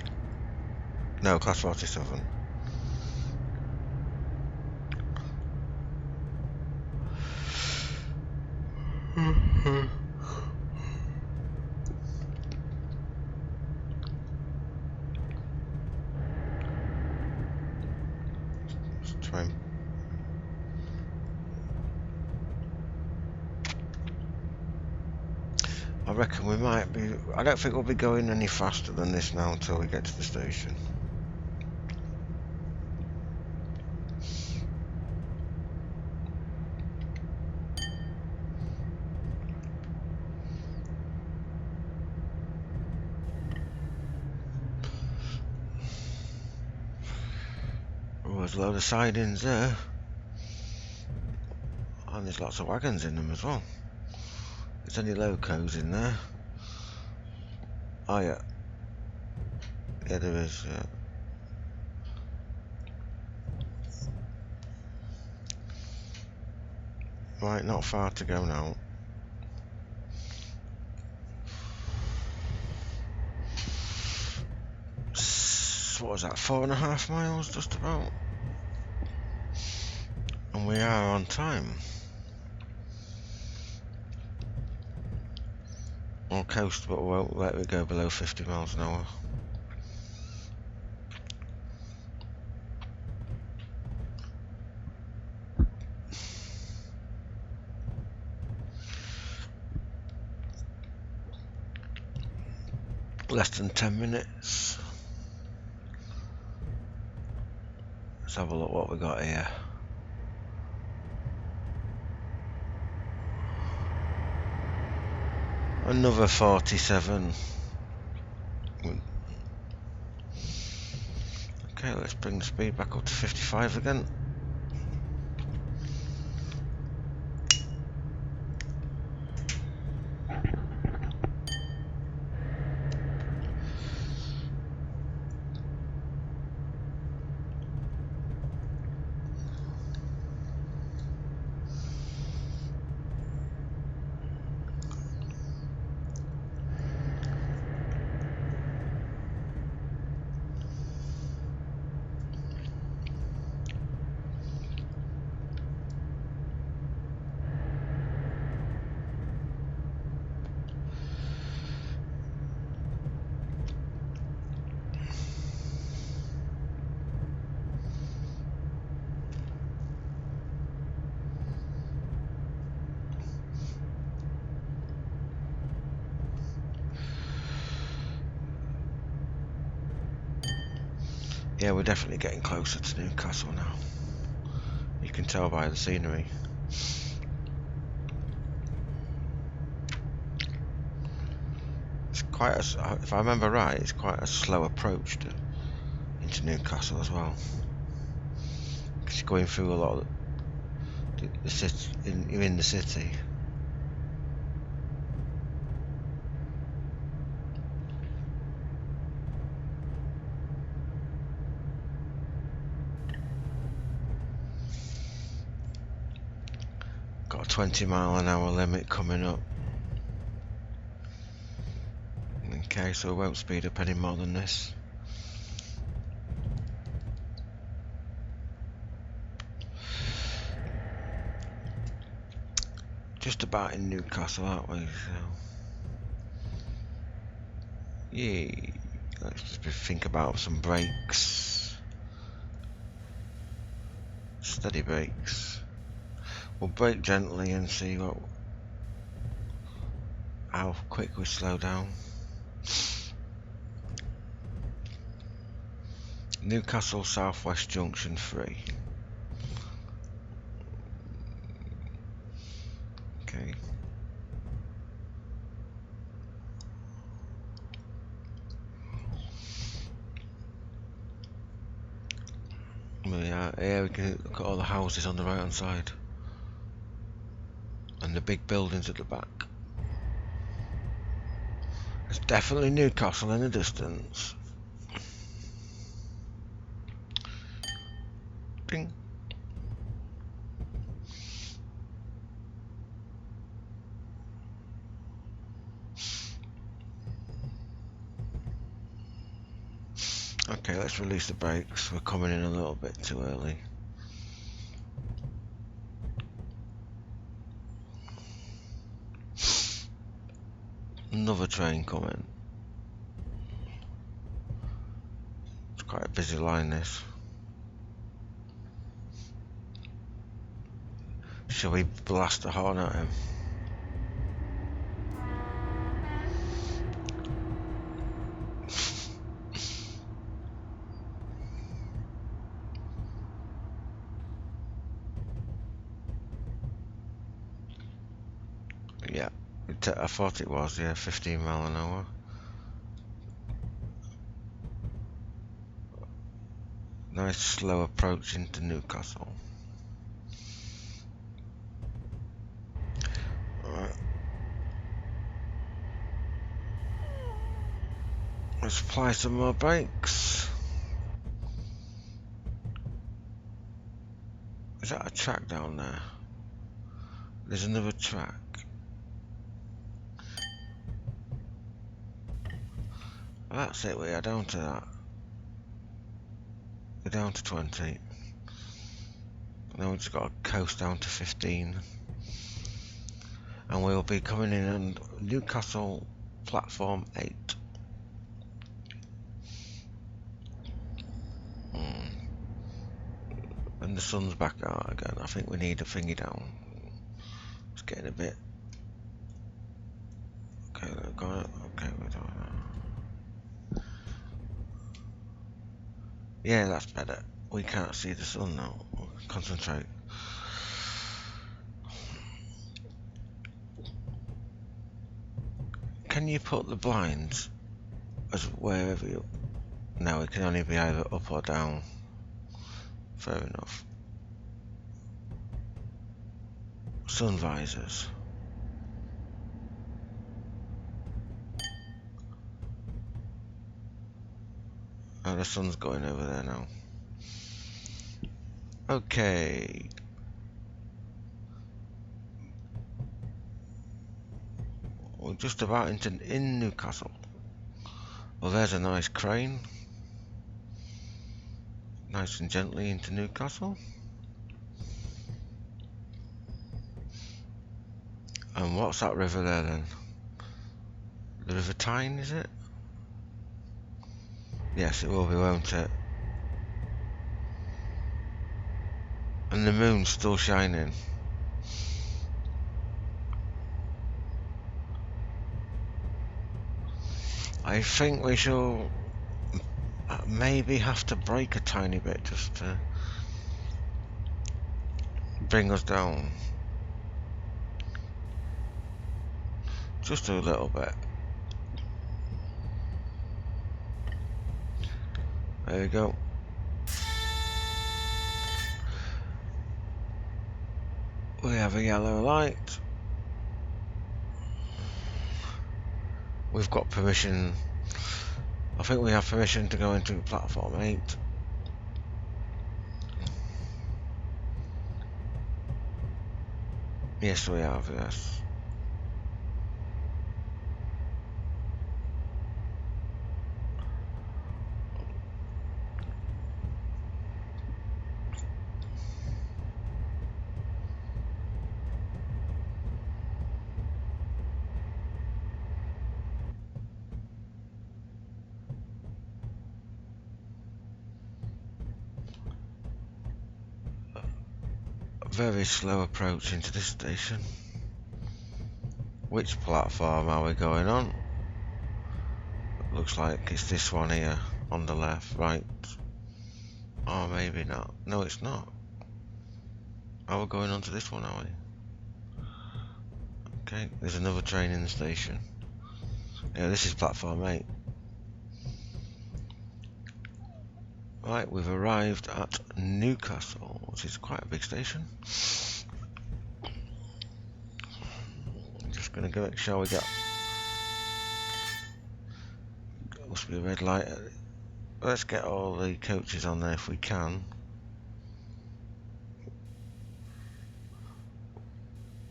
No, class 47. Let's try and... I reckon we might be... I don't think we'll be going any faster than this now until we get to the station. Oh, there's a load of sidings there. And there's lots of wagons in them as well. There's any locos in there? Oh yeah. Yeah, there is, yeah. Right, not far to go now. What was that, 4.5 miles just about? And we are on time. We'll coast, but we won't let it go below 50 miles an hour. Less than 10 minutes. Let's have a look what we got here. Another 47. Okay, let's bring the speed back up to 55 again. Yeah, we're definitely getting closer to Newcastle now. You can tell by the scenery. It's quite a, if I remember right, it's quite a slow approach into Newcastle as well. Because you're going through a lot of the city, you're in the city. Got a 20-mile-an-hour limit coming up. Okay, so we won't speed up any more than this. just about in Newcastle, aren't we? So, yay. Let's just think about some brakes. Steady brakes. We'll brake gently and see how quick we slow down. Newcastle Southwest Junction 3. Okay. Here we can look at all the houses on the right hand side. And the big buildings at the back. There's definitely Newcastle in the distance. Ding. Okay, let's release the brakes. We're coming in a little bit too early. Another train coming. It's quite a busy line, this. Shall we blast the horn at him? Yeah, I thought it was, yeah, 15 mile an hour. Nice slow approach into Newcastle. Alright. Let's apply some more brakes. Is that a track down there? There's another track. That's it, we are down to that. We're down to 20. Now we've just got to coast down to 15. And we'll be coming in on Newcastle platform 8. And the sun's back out again. I think we need a thingy down. It's getting a bit... Okay, got it. Okay, we're doing that. Yeah, that's better. We can't see the sun now. Concentrate. Can you put the blinds as wherever you... No, it can only be either up or down. Fair enough. Sun visors. Oh, the sun's going over there now. Okay. We're just about in Newcastle. Well, there's a nice crane. Nice and gently into Newcastle. And what's that river there then? The River Tyne, is it? Yes, it will be, won't it? And the moon's still shining. I think we shall maybe have to brake a tiny bit just to bring us down. Just a little bit. There we go. We have a yellow light. We've got permission. I think we have permission to go into platform 8. Yes, we have, yes. Very slow approach into this station. Which platform are we going on? Looks like it's this one here on the left, right? Or maybe not. No, it's not. Are we going on to this one, are we? Okay, there's another train in the station. Yeah, this is platform 8. Right, we've arrived at Newcastle, which is quite a big station. Just gonna go make sure we get. Must be a red light. Let's get all the coaches on there if we can.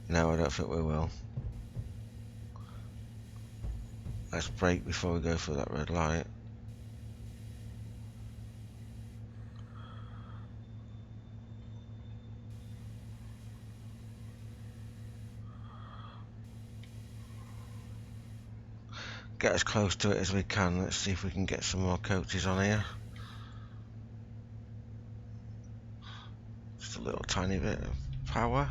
No, I don't think we will. Let's brake before we go through that red light. Get as close to it as we can. Let's see if we can get some more coaches on here. Just a little tiny bit of power.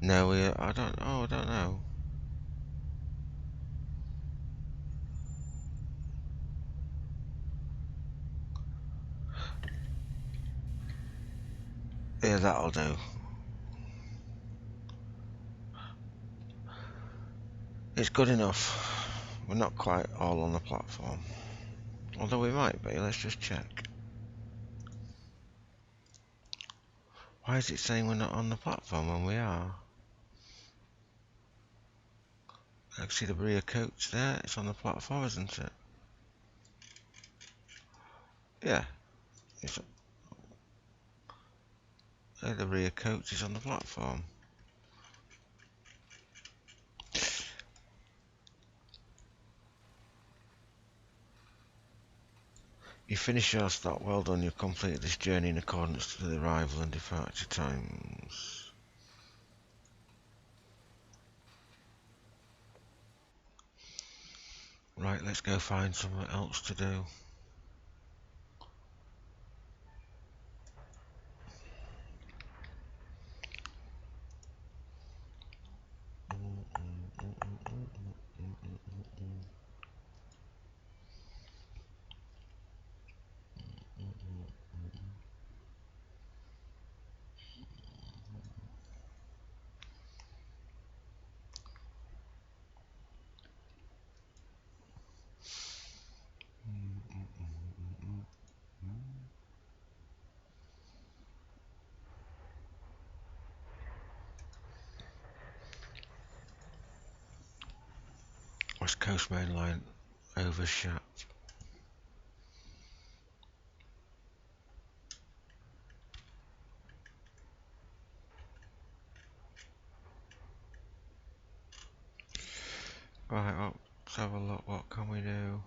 No, I don't. Oh, I don't know. Yeah, that'll do. It's good enough. We're not quite all on the platform. Although we might be. Let's just check. Why is it saying we're not on the platform when we are? I can see the rear coach there. It's on the platform, isn't it? Yeah. It's, the rear coach is on the platform. You finish your stop. Well done. You've completed this journey in accordance to the arrival and departure times. Right, let's go find something else to do. West Coast mainline over Shaft. Right, well, let's have a look. What can we do?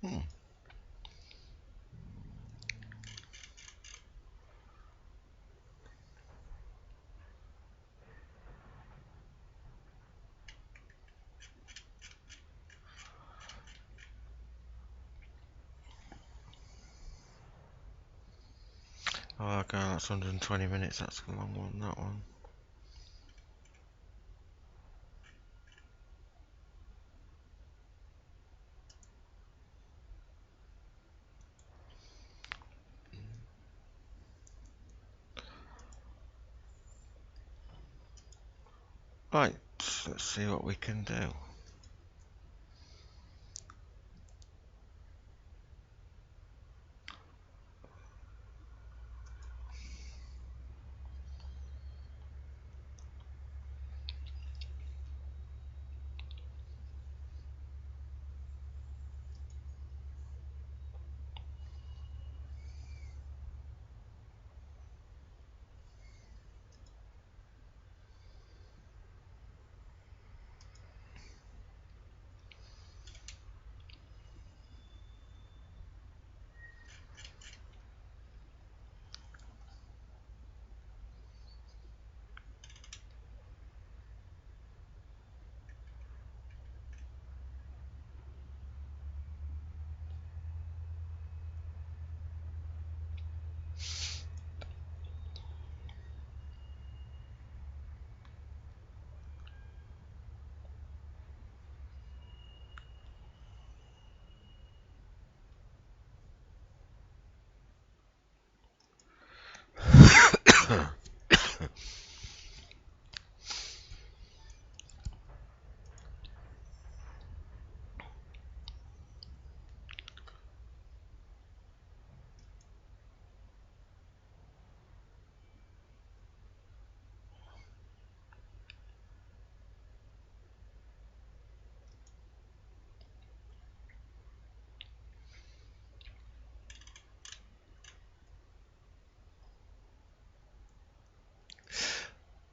Hmm. Oh, okay, that's 120 minutes. That's a long one, that one. Right, let's see what we can do.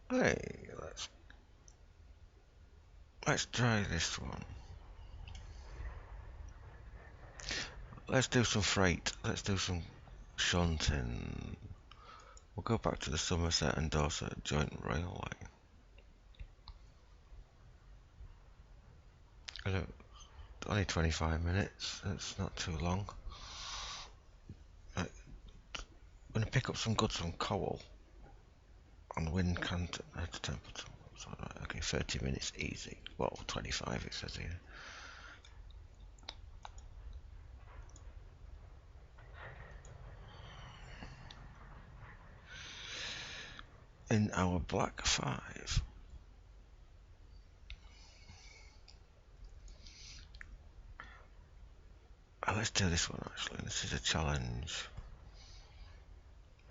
Hey, let's try this one. Let's do some freight. Let's do some shunting. We'll go back to the Somerset and Dorset Joint Railway. Only 25 minutes. It's not too long. Right, I'm going to pick up some goods on coal on wind can't at temperature. So, okay, 30 minutes easy. Well, 25 it says here. In our black 5. Oh, let's do this one actually. This is a challenge.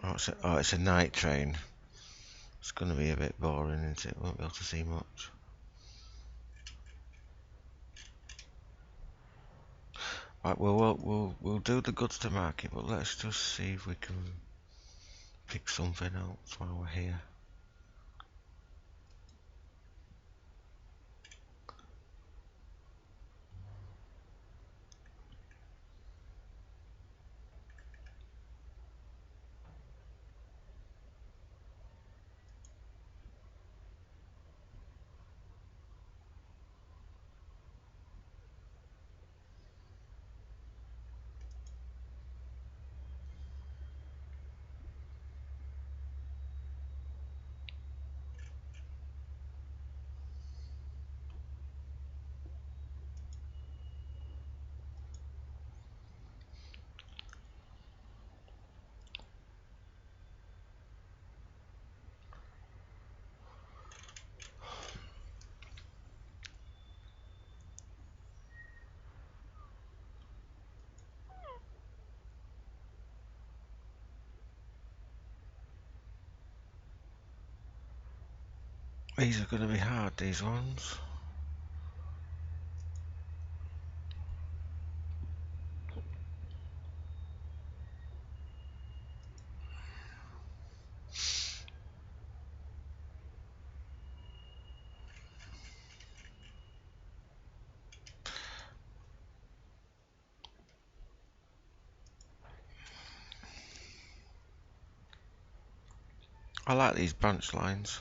It's a night train. It's going to be a bit boring, isn't it? Won't be able to see much. Right, we'll do the goods to market, but let's just see if we can pick something else while we're here. These are going to be hard, these ones. I like these branch lines.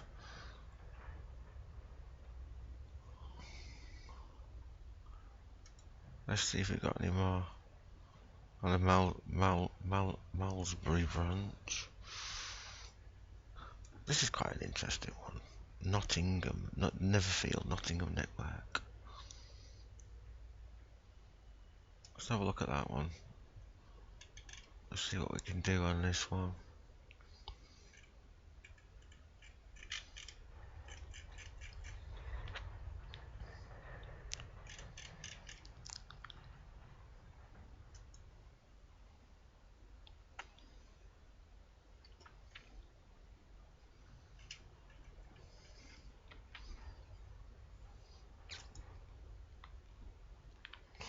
Let's see if we got any more on the Malmesbury branch. This is quite an interesting one. Nottingham, Netherfield, Nottingham network. Let's have a look at that one. Let's see what we can do on this one.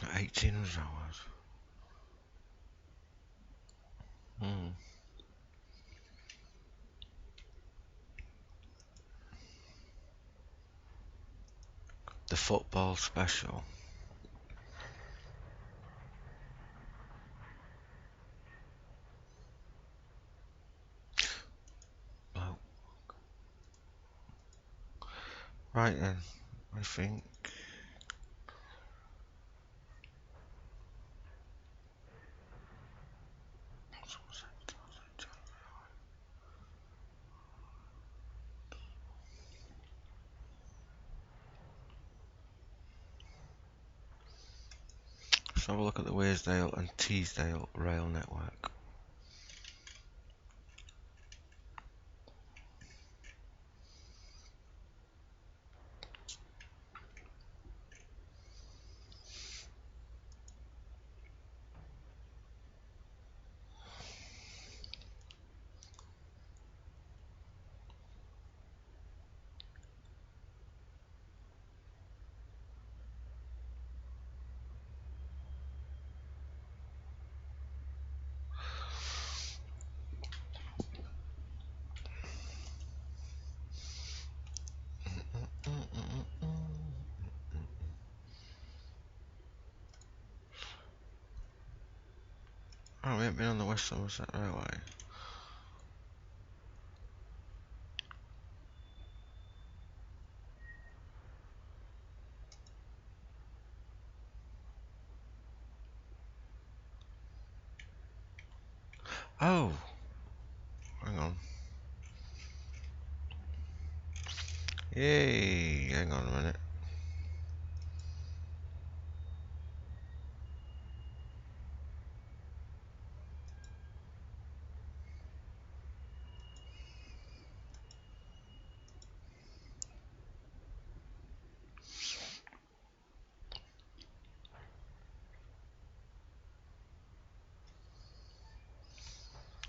At 1800 hours. The football special. Oh. Right then, I think. Let's have a look at the Wearsdale and Teesdale rail network. we haven't been on the West Somerset Railway. Oh! Hang on. Yay! Hang on a minute.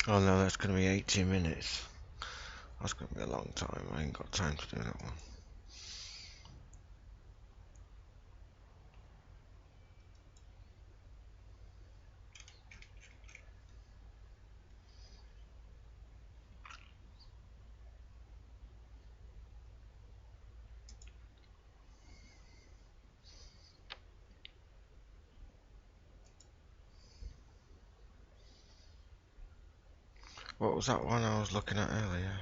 Oh no, that's going to be 80 minutes. That's going to be a long time. I ain't got time to do that one. What was that one I was looking at earlier?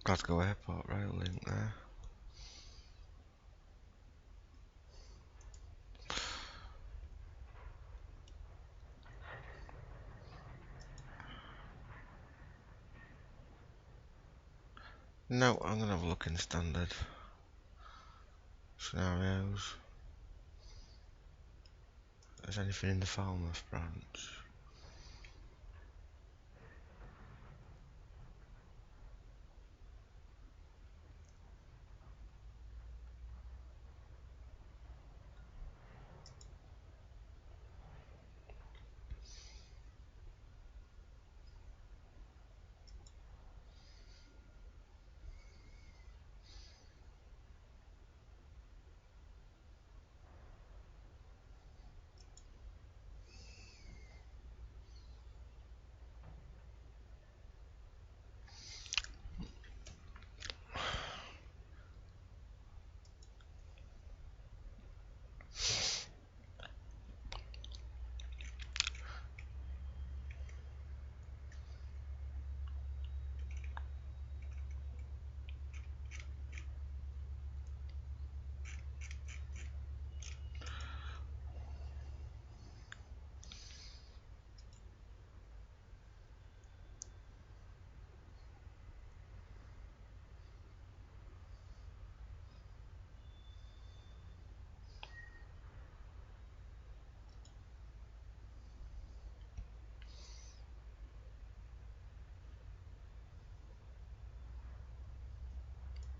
Glasgow Airport rail link there. No, I'm going to have a look in standard scenarios. Is there anything in the Falmouth branch?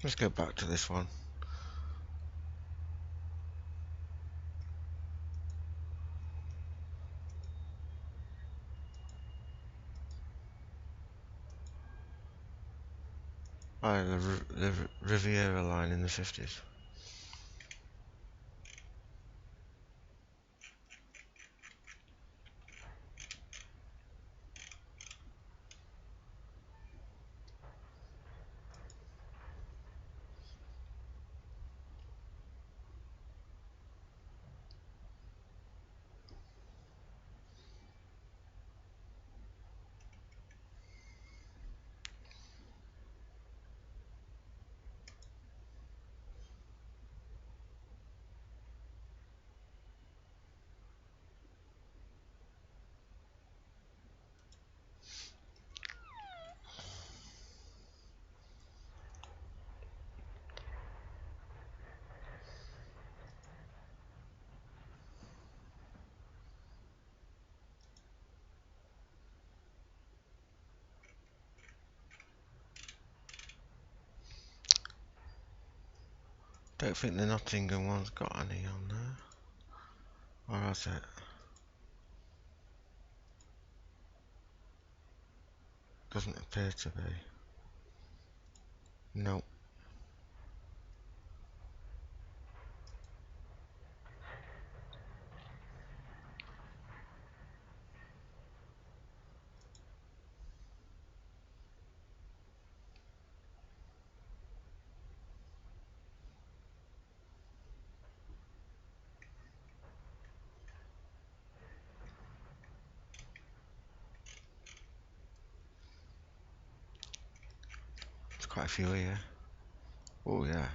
Let's go back to this one. Oh, the Riviera line in the 50s. Don't think the Nottingham one's got any on there. Or has it? Doesn't appear to be. No. quite a few here. Oh yeah.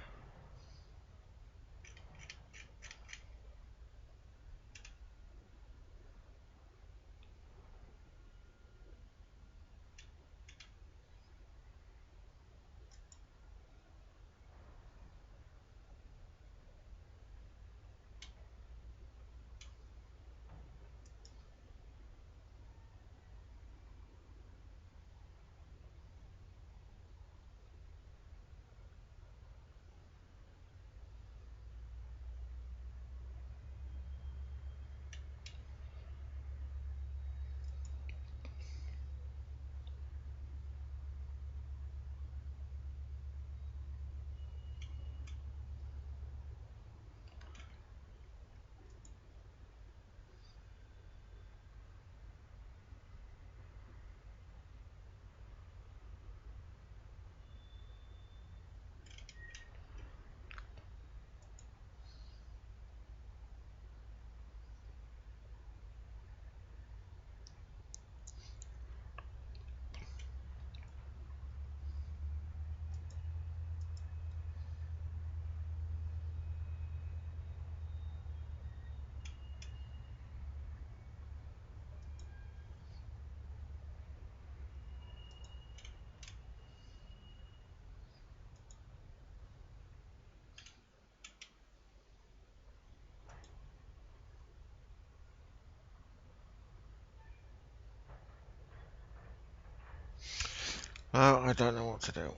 Oh, I don't know what to do.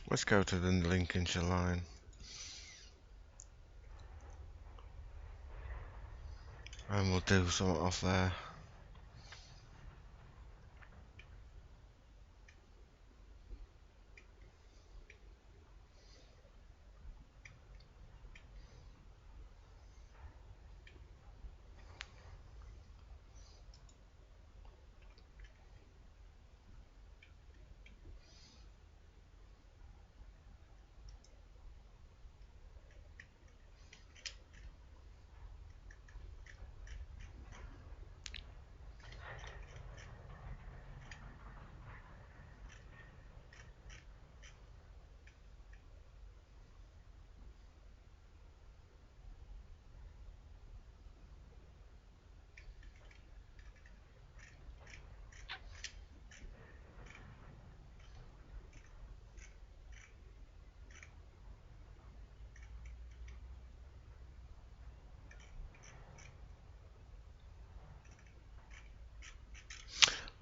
Let's go to the Lincolnshire line. And we'll do something off there.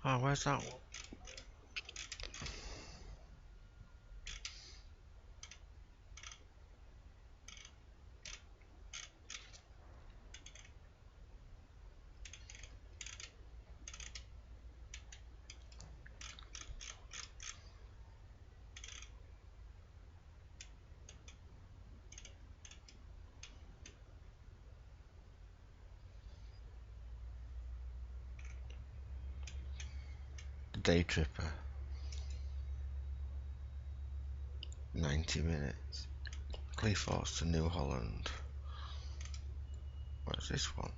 Oh, where's that one? The Day Tripper. 90 minutes. Cleethorpes to New Holland. What's this one?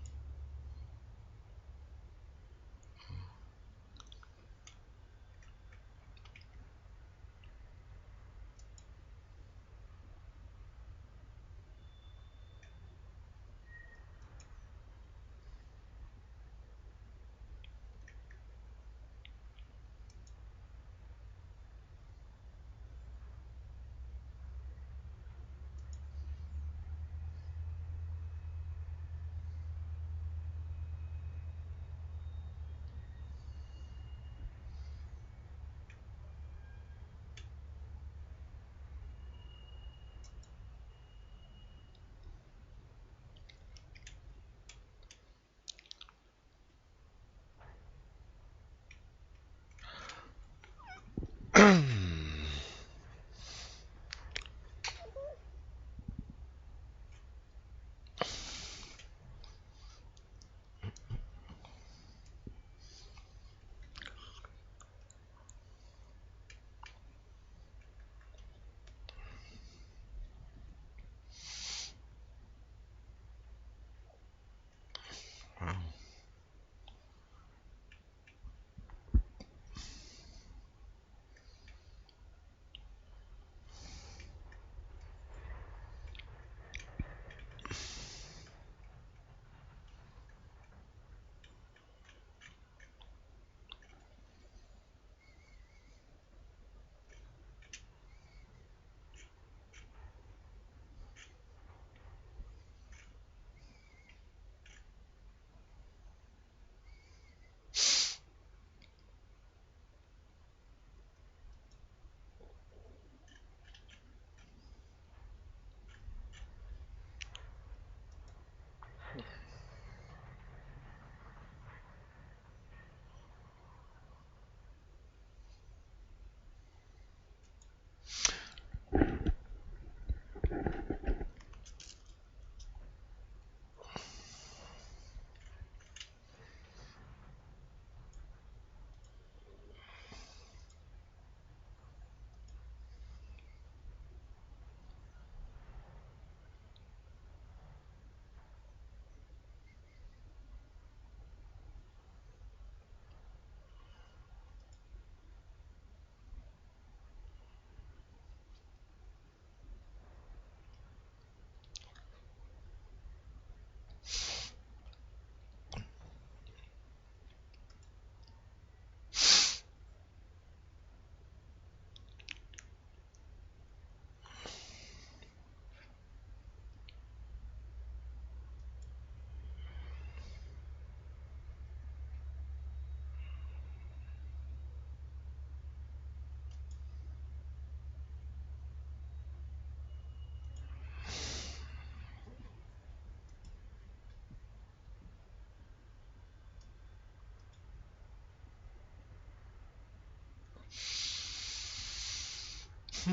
Hmm.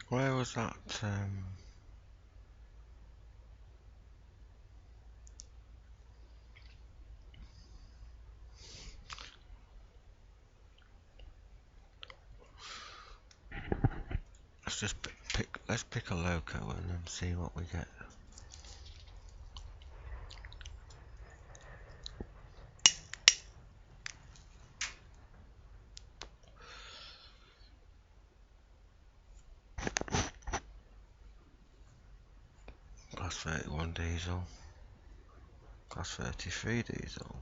Where was that? Let's just let's pick a loco and then see what we get. Class 31 diesel. Class 33 diesel.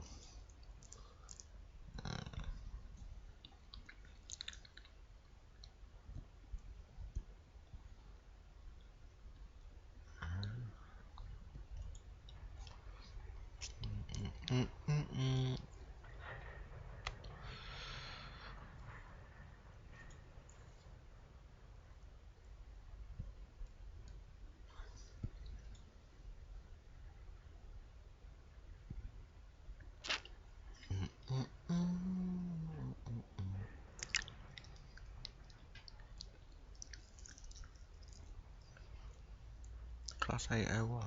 Class 801.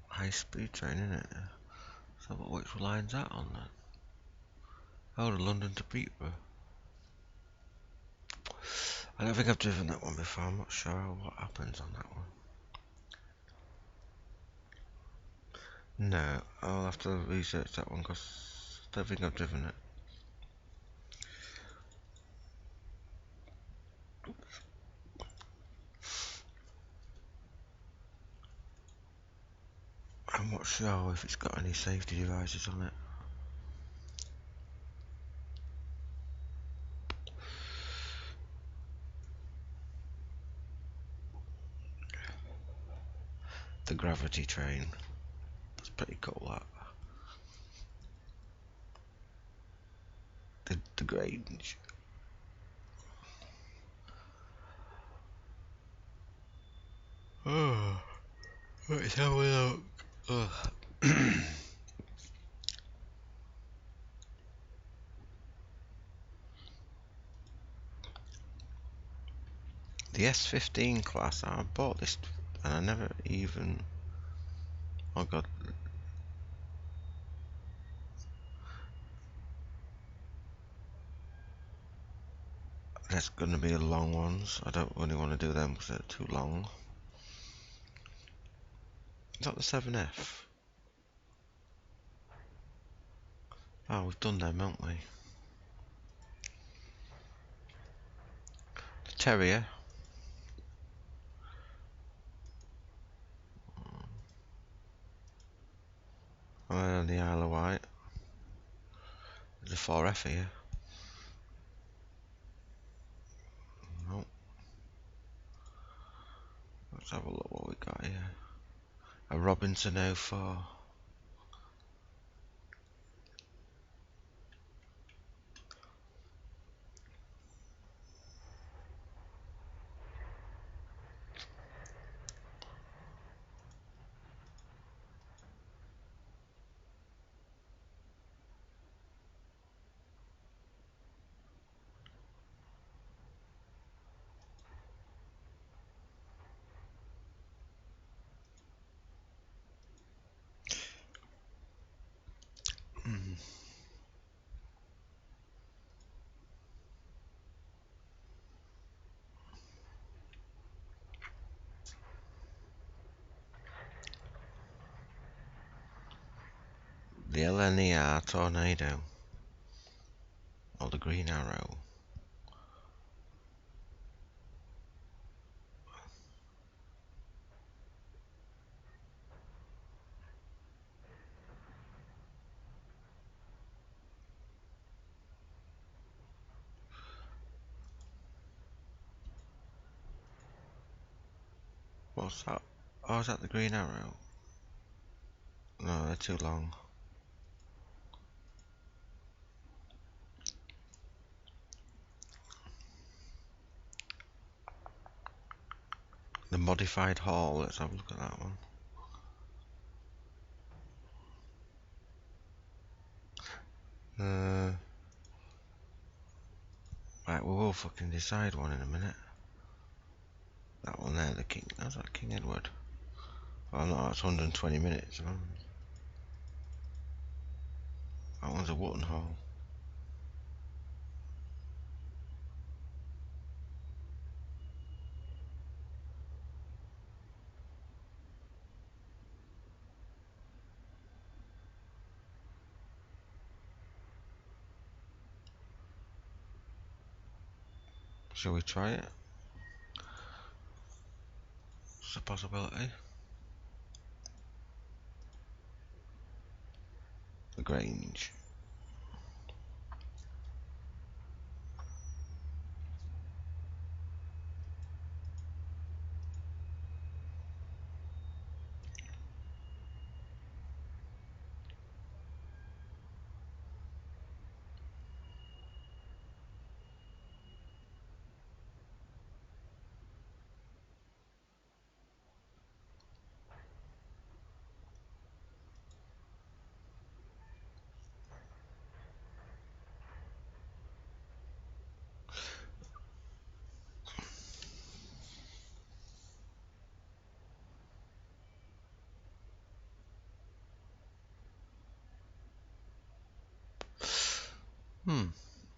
High speed train, innit? So which line's that on then? Oh, the London to Peterborough. I don't think I've driven that one before. I'm not sure what happens on that one. No, I'll have to research that one because I don't think I've driven it. I'm not sure if it's got any safety devices on it. The gravity train. That's pretty cool, that. The Grange. Oh, let's have a look. Ugh. The S15 class, I bought this and I never even... Oh god. There's gonna be long ones. I don't really want to do them because they're too long. Is that the 7F? Oh, we've done them, haven't we? The Terrier. And the Isle of Wight. There's a 4F here. No. Let's have a look what we got here. A Robinson 04. The LNER tornado. Or the green arrow. What's that? Oh, is that the green arrow? No, they're too long. The modified hall, let's have a look at that one. Right, we will fucking decide one in a minute. That one there, the King. How's that King Edward? Oh no, that's 120 minutes. Oh. That one's a Wootton Hall. Shall we try it? It's a possibility. The Grange.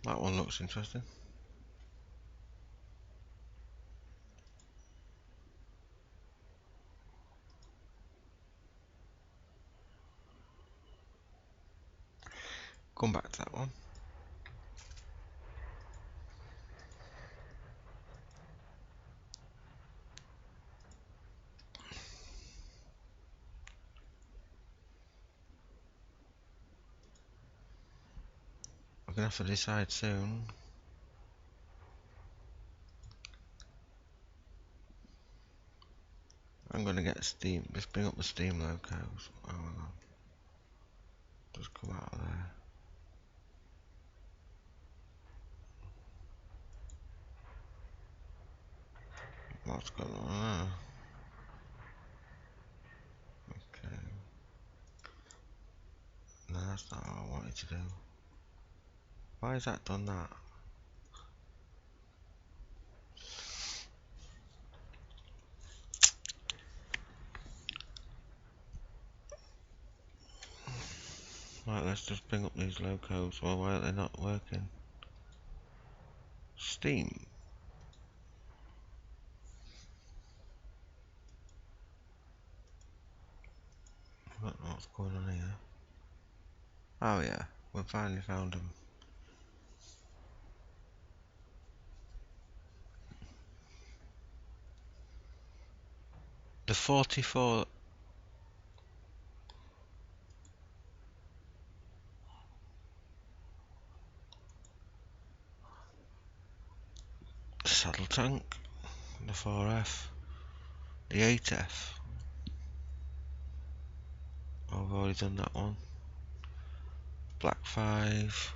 That one looks interesting. Come back to that one. We're gonna have to decide soon. I'm gonna get Steam. Just bring up the Steam locals. Oh, hang on. Just come out of there. What's going on there? Okay. No, that's not what I wanted to do. Why has that done that? Right, let's just bring up these locals. Well, why are they not working? Steam. I don't know what's going on here. Oh yeah, we finally found them. The 44 saddle tank, the 4F, the 8F. Oh, I've already done that one. Black 5.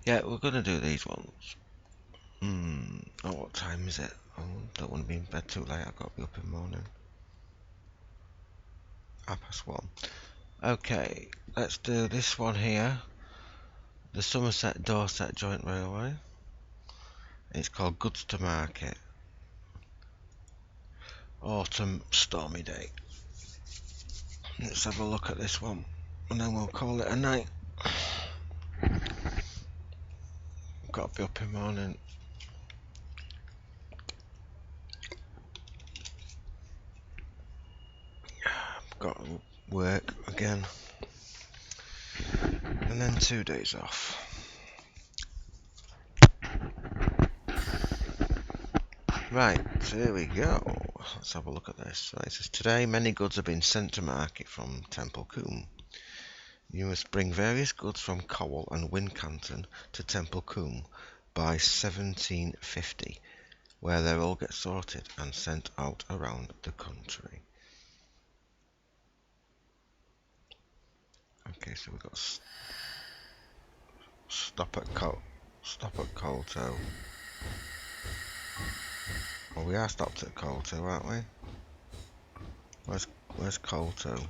Yeah, we're gonna do these ones. Oh, what time is it? I don't want to be in bed too late. I've got to be up in the morning. 1:30. Okay, let's do this one here. The Somerset Dorset Joint Railway. It's called Goods to Market. Autumn stormy day. Let's have a look at this one, and then we'll call it a night. Got to be up in the morning. got work again. And then 2 days off. Right, so here we go. Let's have a look at this. Right, it says, today many goods have been sent to market from Temple Combe. You must bring various goods from Cowell and Wincanton to Temple Combe by 1750, where they all get sorted and sent out around the country. Okay, so we've got stop at Colto. Well, we are stopped at Colto, aren't we? Where's Colto?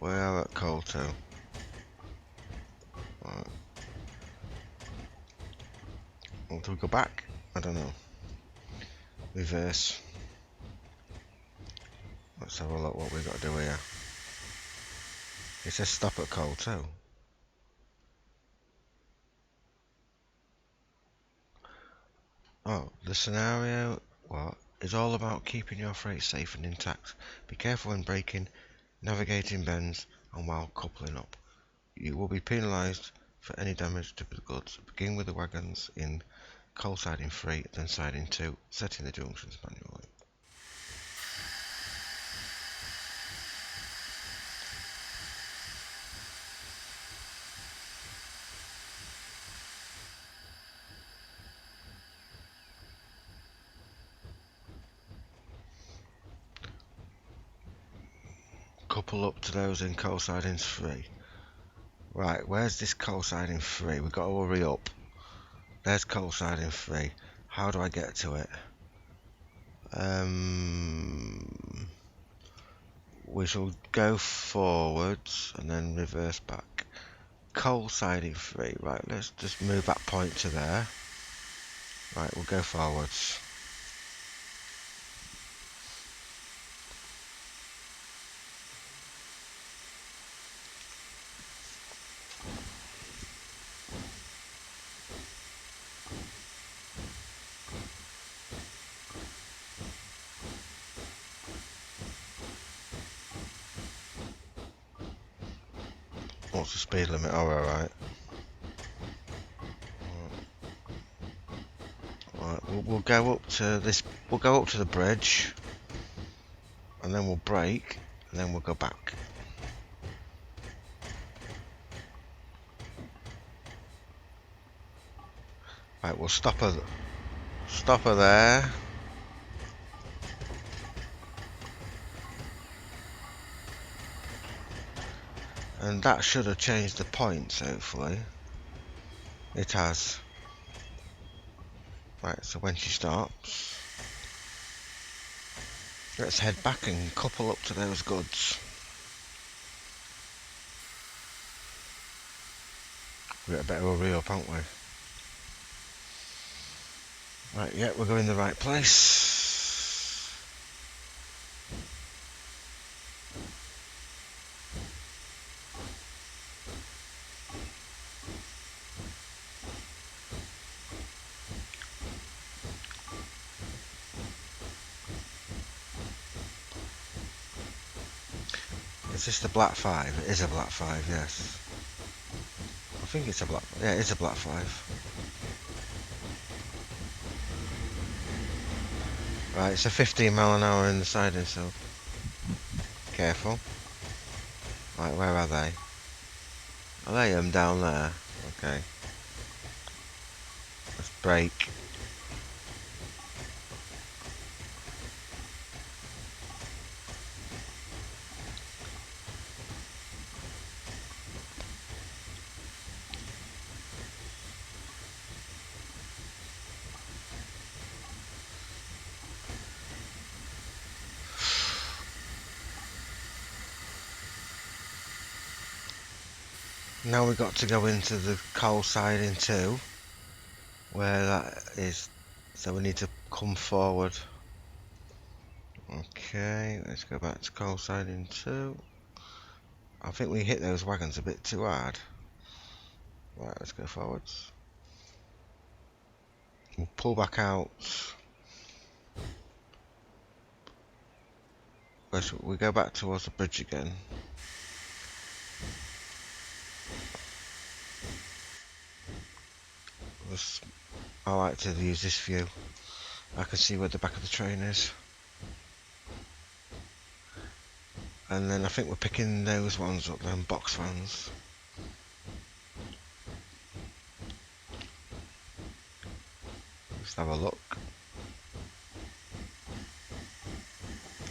We are at Colto. Right. Well, do we go back? I don't know. Reverse. Let's have a look what we got to do here. It says stop at Colto. Oh, the scenario is all about keeping your freight safe and intact. Be careful when braking, navigating bends, and while coupling up. You will be penalised for any damage to the goods. Begin with the wagons in coal siding 3, then siding 2, setting the junctions manually. Couple up to those in coal sidings 3. Right, where's this coal siding 3? We've got to hurry up. There's coal siding 3. How do I get to it? We shall go forwards and then reverse back. Coal siding 3. Right, let's just move that point to there. Right, we'll go forwards. What's the speed limit? Oh, alright. Right, we'll go up to this. We'll go up to the bridge, and then we'll brake, and then we'll go back. Right, we'll stop her there. And that should have changed the points, hopefully. It has. Right, so when she stops, let's head back and couple up to those goods. We better hurry up, haven't we? Right, yeah, we're going the right place. Is this the black 5? It is a black 5, yes. I think it's a black... Yeah, it's a black 5. Right, it's a 15 mile an hour in the siding, so... Careful. Right, where are they? Are they down there? Okay. Let's brake. Now we've got to go into the coal siding too, where that is, so we need to come forward. Okay, let's go back to coal siding 2. I think we hit those wagons a bit too hard. Right, let's go forwards. We'll pull back out. We go back towards the bridge again. I like to use this view. I can see where the back of the train is. And then I think we're picking those ones up, them box ones. Let's have a look.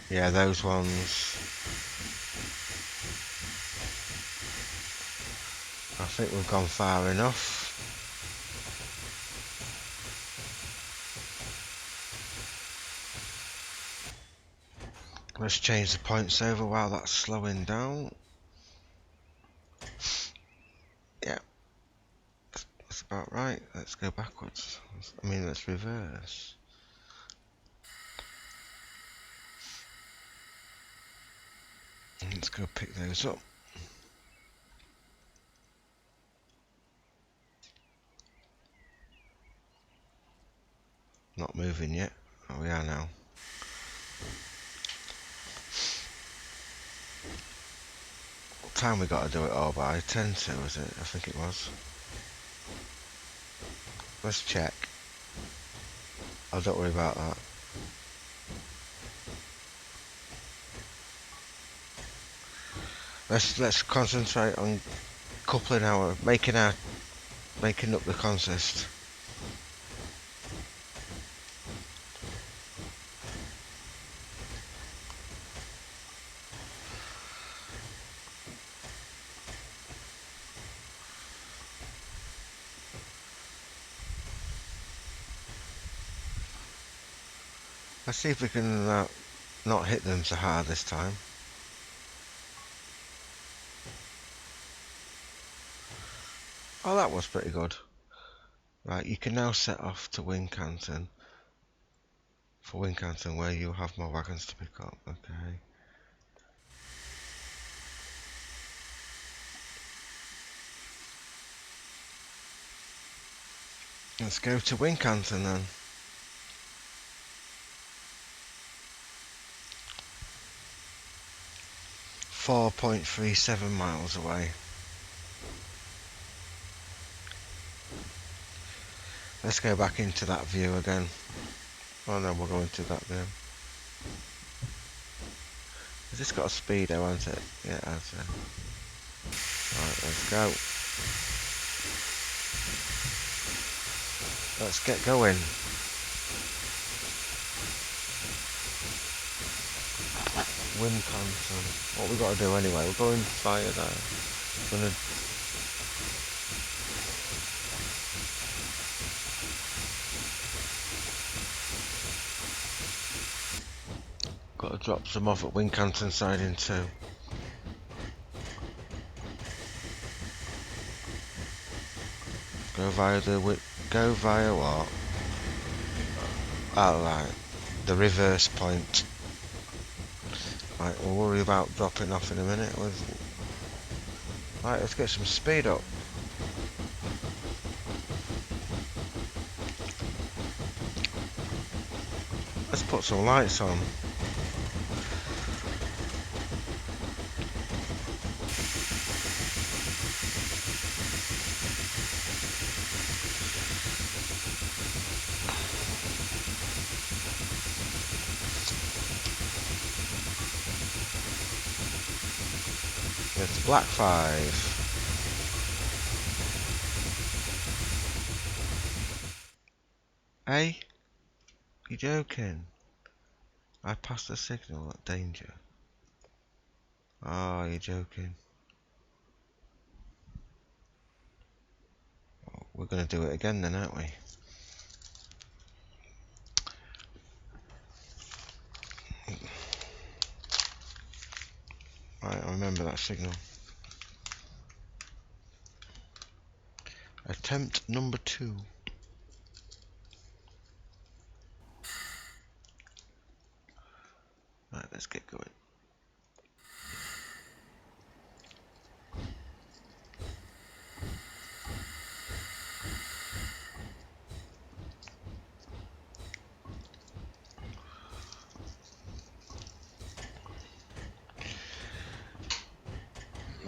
Yeah, those ones. I think we've gone far enough. Let's change the points over while that's slowing down. Yeah, that's about right. Let's go backwards. I mean, let's reverse. Let's go pick those up. Not moving yet. Oh, we are now. What time we got to do it all by? 10 to, was it? I think it was. Let's check. Oh, don't worry about that. Let's concentrate on coupling making up the consist. Let's see if we can not hit them so hard this time. Oh, that was pretty good. Right, you can now set off to Wincanton. For Wincanton, where you have more wagons to pick up. Okay. Let's go to Wincanton then. 4.37 miles away. Let's go back into that view again. Oh no, we're going to that view. Has this got a speedo, hasn't it? Yeah, it has. Right, let's go. Let's get going. Wincanton. What we got to do anyway? We're going via there. We're gonna got to drop some off at Wincanton siding too. Go via what? Oh right, the reverse point. Right, we'll worry about dropping off in a minute. Right, let's get some speed up. Let's put some lights on. It's Black 5. Hey? You joking? I passed the signal at danger. Oh, you're joking. We're going to do it again then, aren't we? Right, I remember that signal. Attempt number 2. Right, let's get going.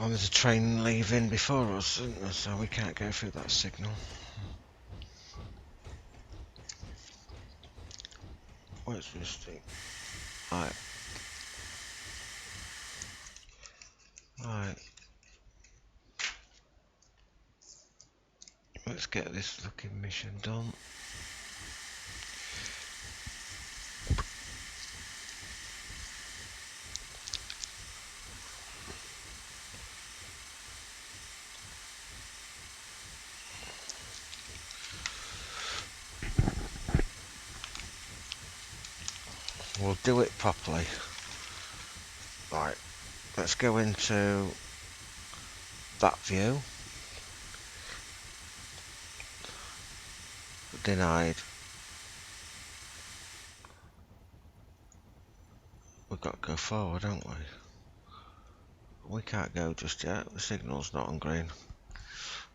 Oh, there's a train leaving before us, isn't there? So we can't go through that signal. Where's this thing? Right. Right. Let's get this looking mission done. We'll do it properly. Right. Let's go into that view. Denied. We've got to go forward, haven't we? We can't go just yet. The signal's not on green.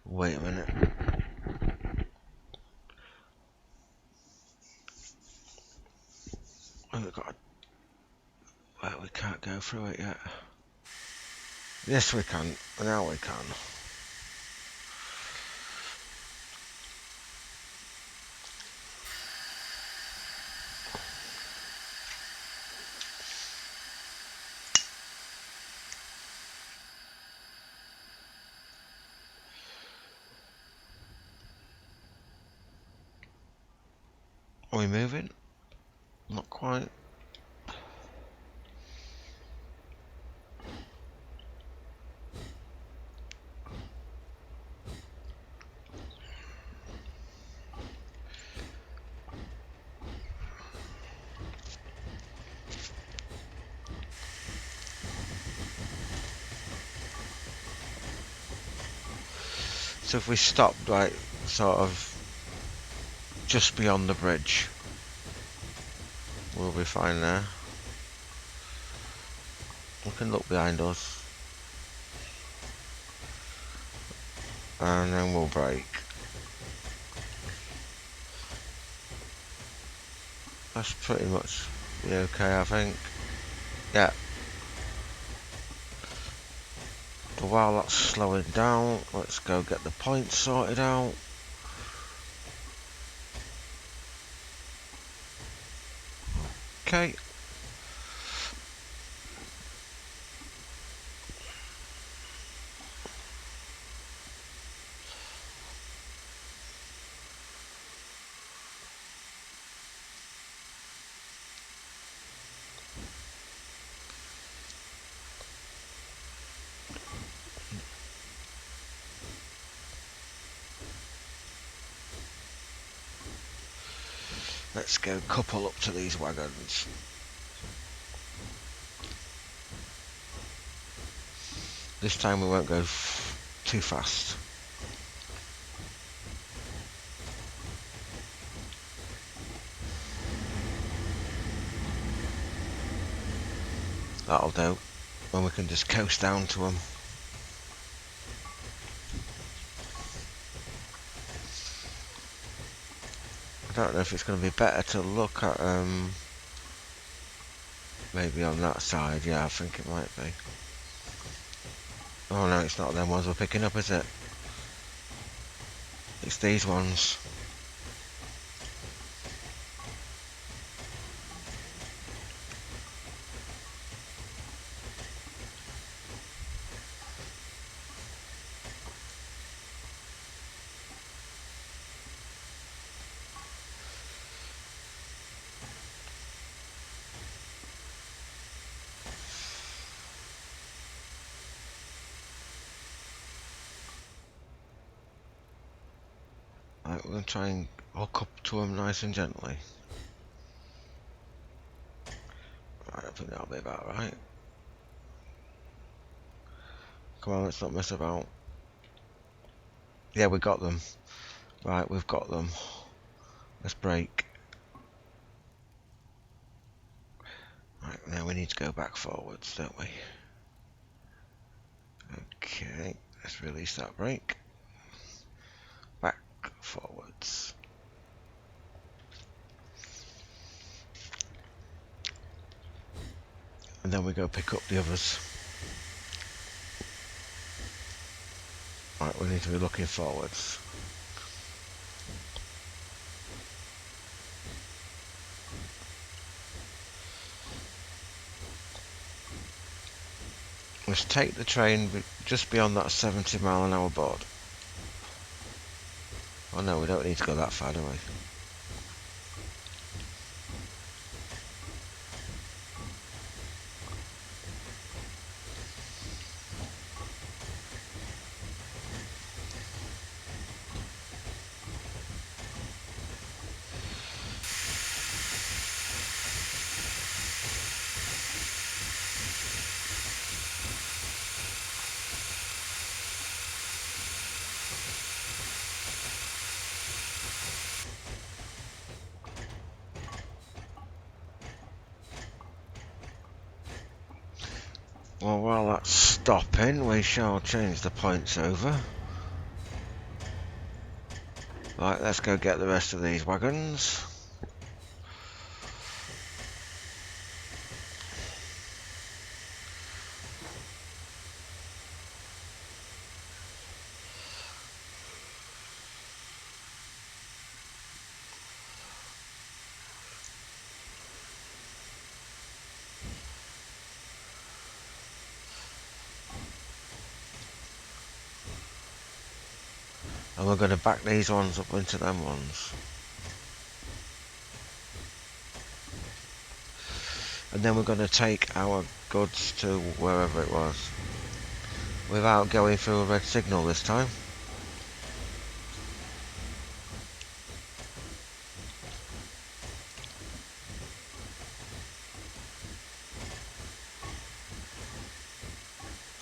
Wait a minute. We've got. Well, we can't go through it yet. Yes, we can. Now we can. Are we moving? Not quite. So if we stopped, like, sort of just beyond the bridge, we'll be fine there. We can look behind us. And then we'll brake. That's pretty much be okay, I think. Yeah. But while that's slowing down, let's go get the points sorted out. Okay. Let's go couple up to these wagons. This time we won't go too fast. That'll do. And we can just coast down to them. I don't know if it's going to be better to look at maybe on that side. Yeah, I think it might be. Oh no, it's not them ones we're picking up, is it? It's these ones. Right, we're going to try and hook up to them nice and gently. Right, I think that'll be about right. Come on, let's not mess about. Yeah, we got them. Right, we've got them. Let's brake. Right, now we need to go back forwards, don't we? Okay, let's release that brake. Back forwards. And then we go pick up the others. Right, we need to be looking forwards. Let's take the train just beyond that 70-mile-an-hour board. Oh no, we don't need to go that far, do we? Well, while that's stopping, we shall change the points over. Right, let's go get the rest of these wagons. And we're going to back these ones up into them ones. And then we're going to take our goods to wherever it was. Without going through a red signal this time.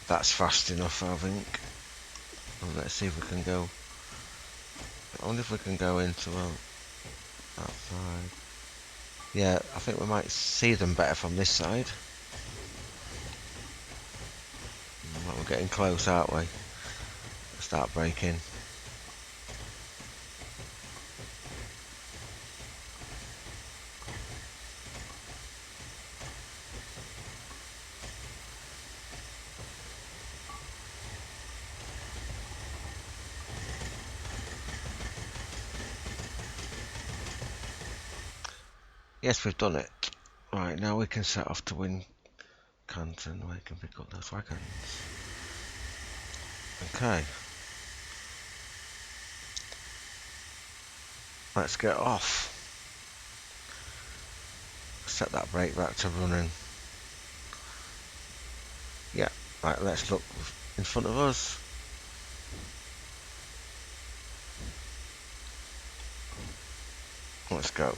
That's fast enough, I think. And let's see if we can go. I wonder if we can go into that side. Yeah, I think we might see them better from this side. Well, we're getting close, aren't we? Start braking. Yes, we've done it. Right, now we can set off to Wincanton. We can pick up those wagons. Okay. Let's get off. Set that brake back to running. Yeah, right, let's look in front of us. Let's go.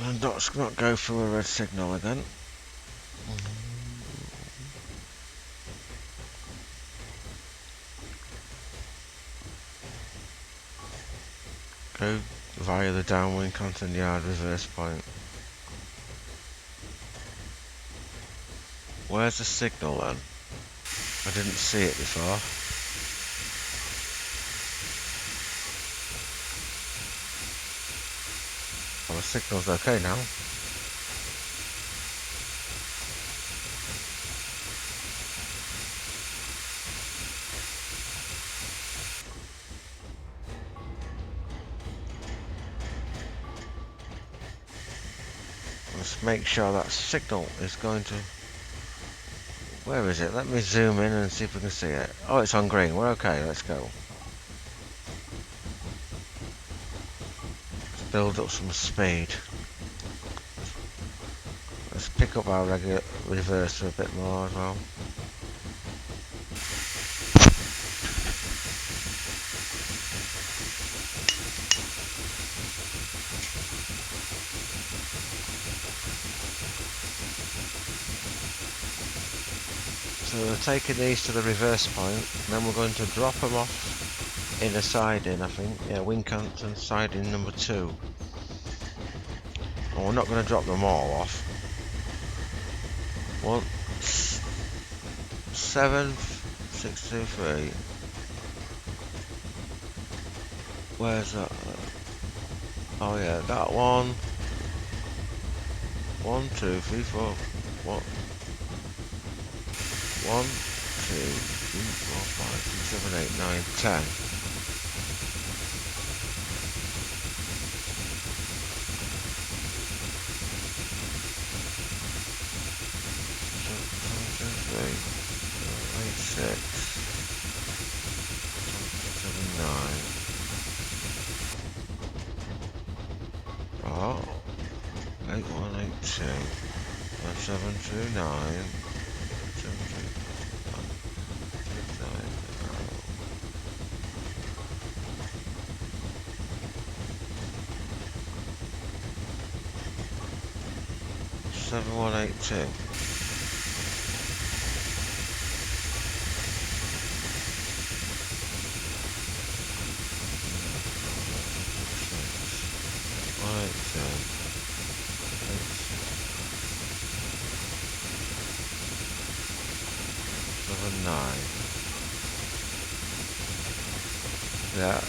And let's not go through a red signal again. Go via the downwind Compton Yard reverse point. Where's the signal then? I didn't see it before. Well, the signal's okay now. Let's make sure that signal is going to... Where is it? Let me zoom in and see if we can see it. Oh, it's on green. We're okay. Let's go. Let's build up some speed. Let's pick up our regular reverser a bit more as well. So we're taking these to the reverse point, and then we're going to drop them off in a siding, I think. Yeah, Wincanton siding number 2. Well, we're not going to drop them all off. 7623. Where's that? Oh yeah, that one. 1, 2, 3, 4. What? 1, 2, 3, 4, 5, 6, 7, 8, 9, 10. Oh, 8182, 1729, 7182. Nine. Yeah.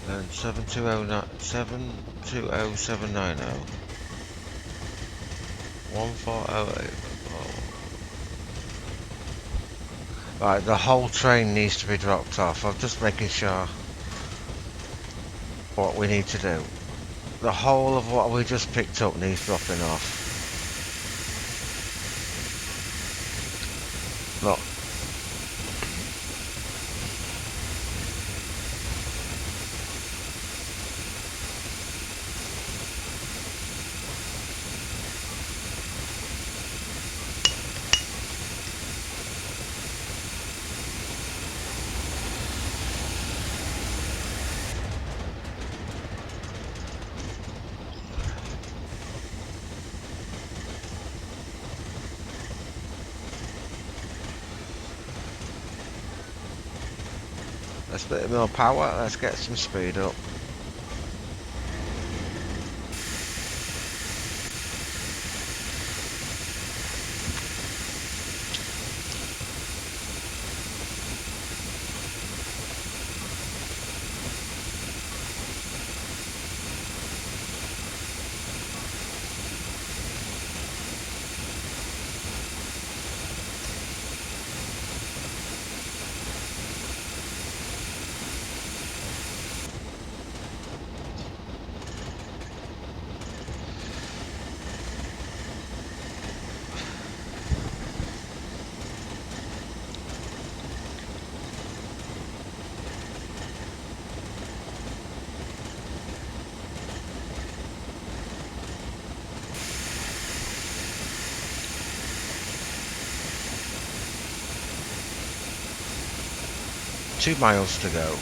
Then 720,790. 1408. Right, the whole train needs to be dropped off. I'm just making sure what we need to do. The whole of what we just picked up needs dropping off. Look. Let's a bit more power. Let's get some speed up. Two miles to go.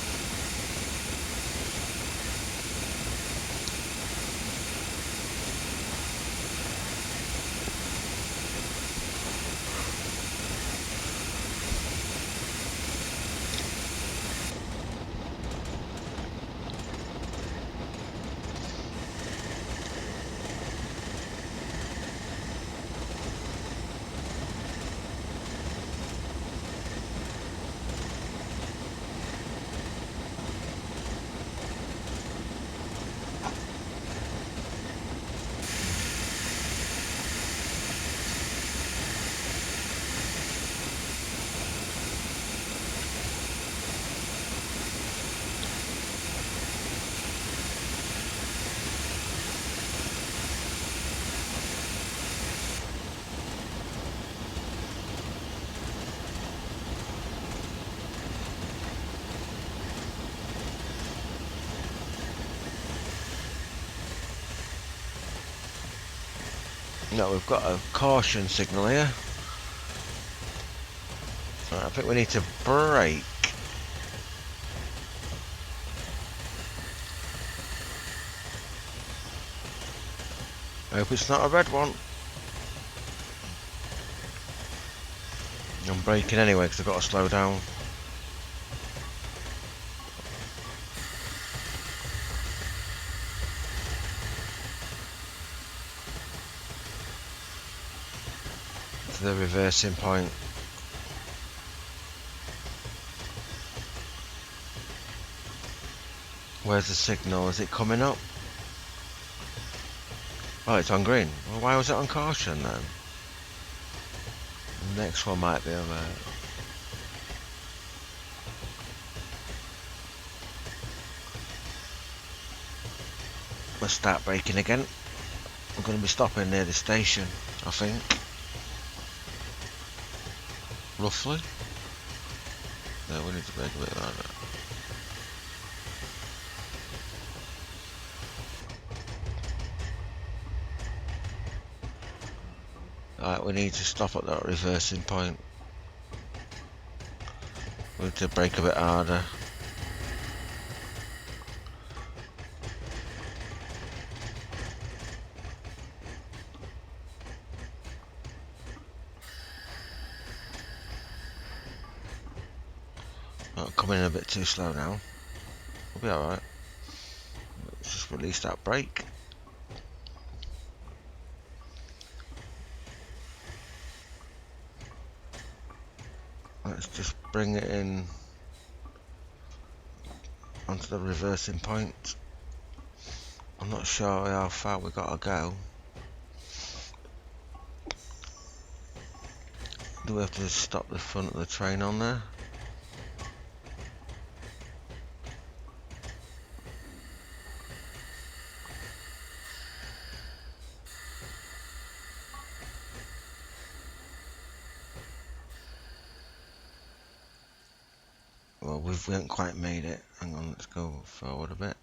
No, we've got a caution signal here. Right, I think we need to brake. I hope it's not a red one. I'm braking anyway because I've got to slow down. To the reversing point. Where's the signal? Is it coming up? Oh, it's on green. Well, why was it on caution then? The next one might be on there. Let's start braking again. I'm going to be stopping near the station, I think. Roughly. No, we need to brake a bit harder. Alright, we need to stop at that reversing point. We need to brake a bit harder. Oh, coming in a bit too slow now. We'll be alright. Let's just release that brake. Let's just bring it in onto the reversing point. I'm not sure how far we gotta go. Do we have to stop the front of the train on there? Well, we haven't quite made it. Hang on, let's go forward a bit.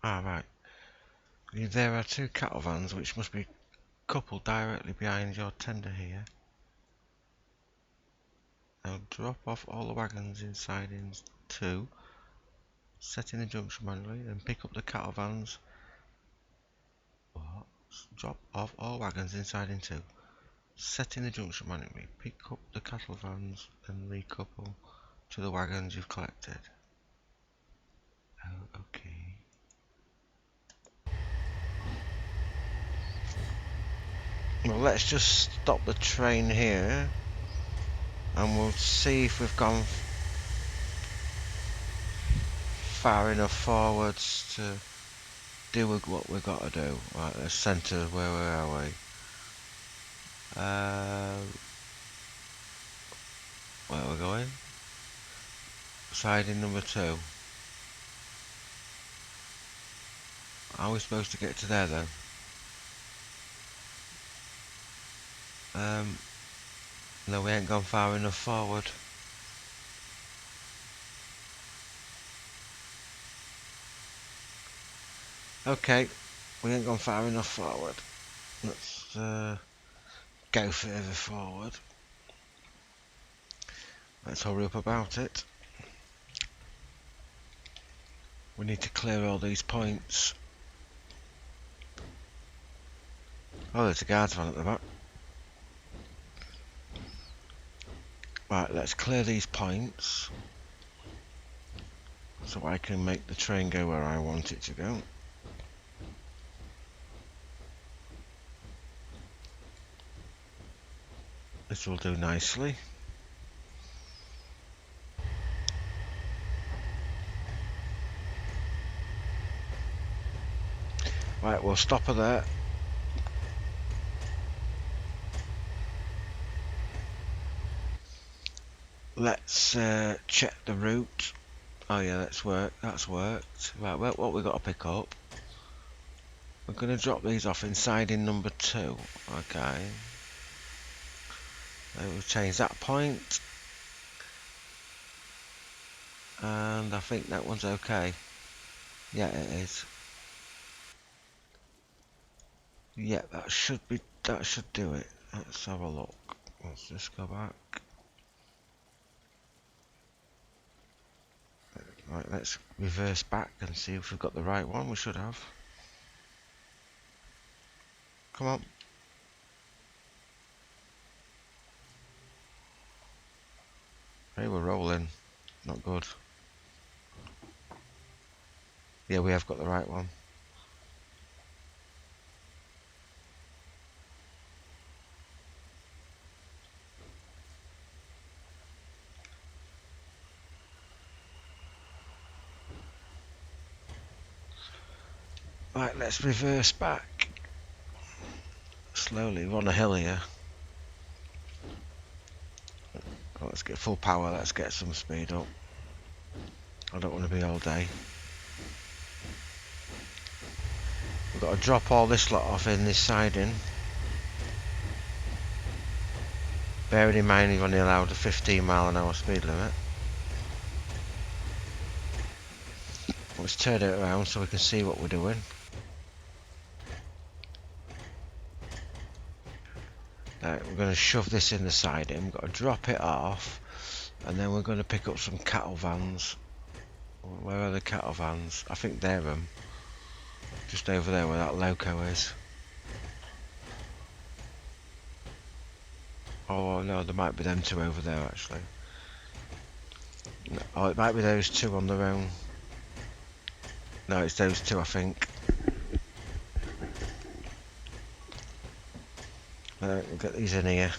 Right. There are two cattle vans which must be coupled directly behind your tender here. Now drop off all the wagons inside in 2, set in the junction manually, then pick up the cattle vans. What? Drop off all wagons inside in 2, set in the junction manually, pick up the cattle vans and recouple to the wagons you've collected. Oh, okay. Well, let's just stop the train here and we'll see if we've gone far enough forwards to do with what we've got to do. Right, let's centre, where are we? Where are we going? Siding number 2. How are we supposed to get to there then? No, we ain't gone far enough forward. Okay, we ain't gone far enough forward. Let's go further forward. Let's hurry up about it. We need to clear all these points. Oh, there's a guards van at the back. Right, let's clear these points so I can make the train go where I want it to go. This will do nicely. Right, we'll stop her there. Let's check the route. Oh yeah, that's worked. Right, what we got to pick up? We're going to drop these off inside in number 2. Okay. We'll change that point. And I think that one's okay. Yeah, it is. Yeah, that should do it. Let's have a look. Let's just go back. Right, let's reverse back and see if we've got the right one. We should have. Come on. Hey, we're rolling. Not good. Yeah, we have got the right one. Right, let's reverse back. Slowly, we're on a hill here. Oh, let's get full power, let's get some speed up. I don't want to be all day. We've got to drop all this lot off in this siding. Bearing in mind you've only allowed a 15 mph speed limit. Let's turn it around so we can see what we're doing. Right, we're going to shove this in the siding. We've got to drop it off, and then we're going to pick up some cattle vans. Where are the cattle vans? I think they're them. Just over there where that loco is. Oh no, there might be them two over there actually. No, oh, it might be those two on their own. No, it's those two I think. We'll get these in here.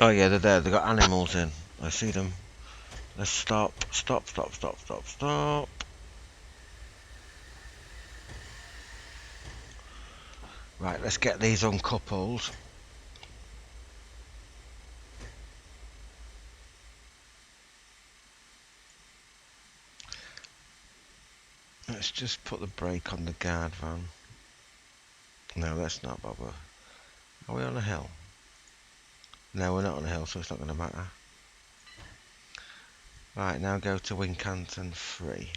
Oh yeah, they're there. They've got animals in. I see them. Let's stop. Stop. Right, let's get these uncoupled. Let's just put the brake on the guard van. No, let's not bother. Are we on a hill? No, we're not on a hill, so it's not going to matter. Right, now go to Wincanton 3.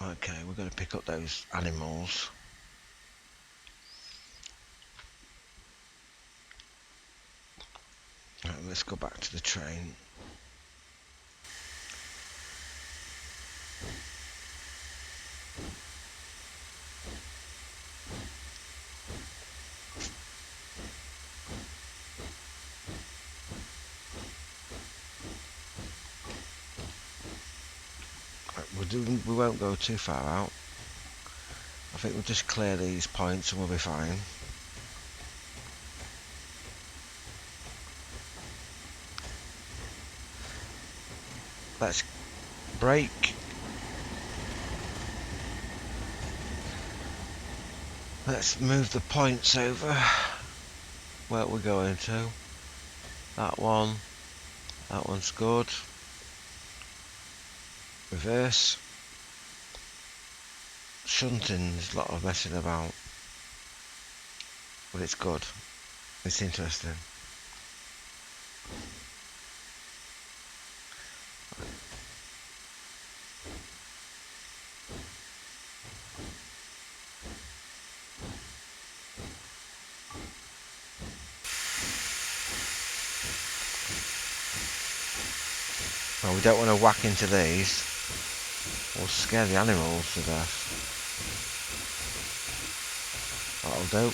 Okay, we're going to pick up those animals. Right, let's go back to the train. Right, we won't go too far out. I think we'll just clear these points and we'll be fine. Let's brake. Let's move the points over. Where we're going to. That one. That one's good. Reverse. Shunting, there's a lot of messing about. But it's good. It's interesting. Well, we don't want to whack into these. We'll scare the animals to death. That'll do.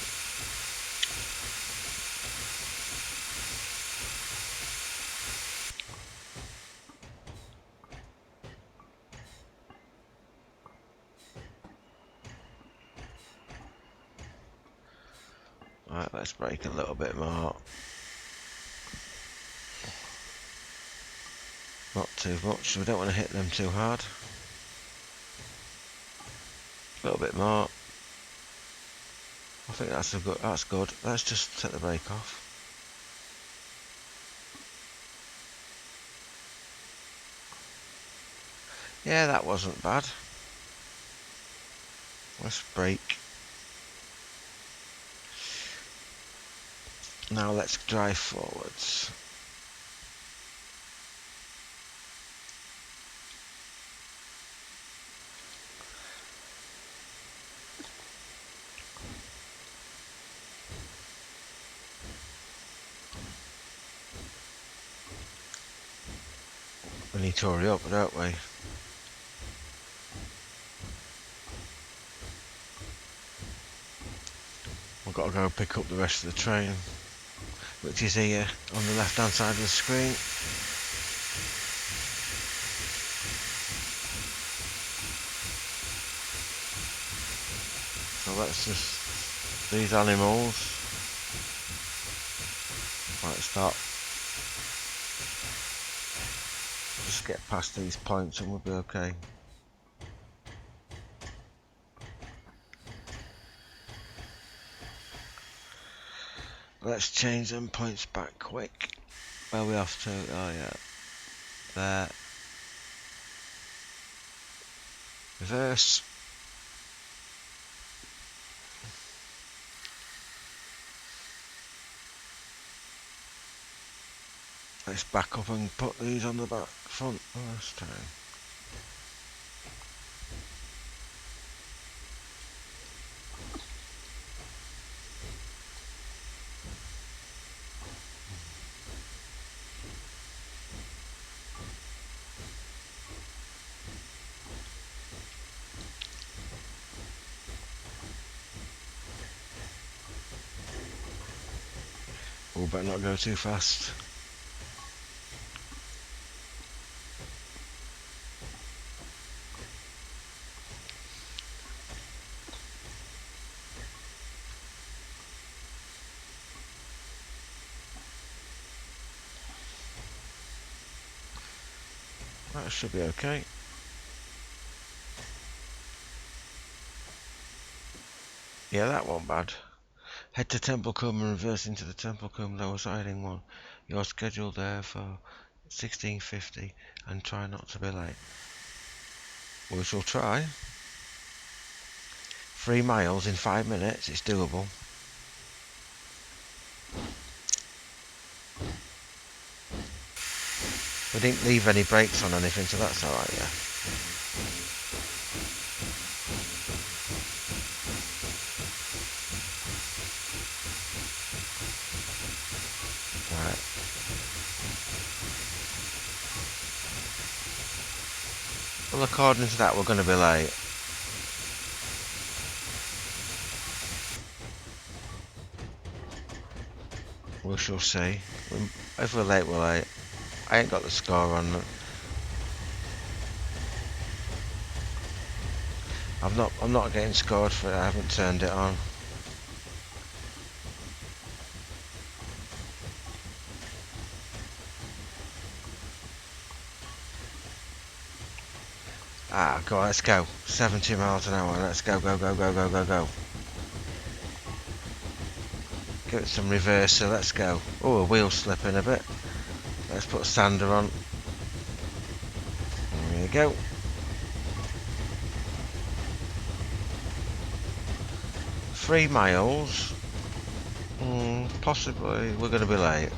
Right, let's brake a little bit more. Not too much, we don't want to hit them too hard. A little bit more. I think that's good. Let's just take the brake off. Yeah, that wasn't bad. Let's brake. Now let's drive forwards. We need to hurry up, don't we? We've got to go pick up the rest of the train, which is here on the left hand side of the screen. So let's just these animals. Right, stop. Just get past these points and we'll be okay. Let's change them points back quick. Where are we off to? Oh yeah. There. Reverse. Let's back up and put these on the back front last time. We better not go too fast. That should be okay. Yeah, that wasn't bad. Head to Templecombe and reverse into the Templecombe lower siding one. You're scheduled there for 16:50 and try not to be late. We shall try. 3 miles in 5 minutes, it's doable. We didn't leave any brakes on anything, so that's alright, yeah. Right. Well, according to that, we're going to be late. We shall see. If we're late, we're late. I ain't got the score on. I'm not getting scored for it. I haven't turned it on. Ah, go on, let's go. 70 miles an hour. Let's go, go, go, go, go, go, go. Give it some reversal. Let's go. Oh, a wheel slipping a bit. Let's put sander on. There you go. Three miles. Possibly we're going to be late.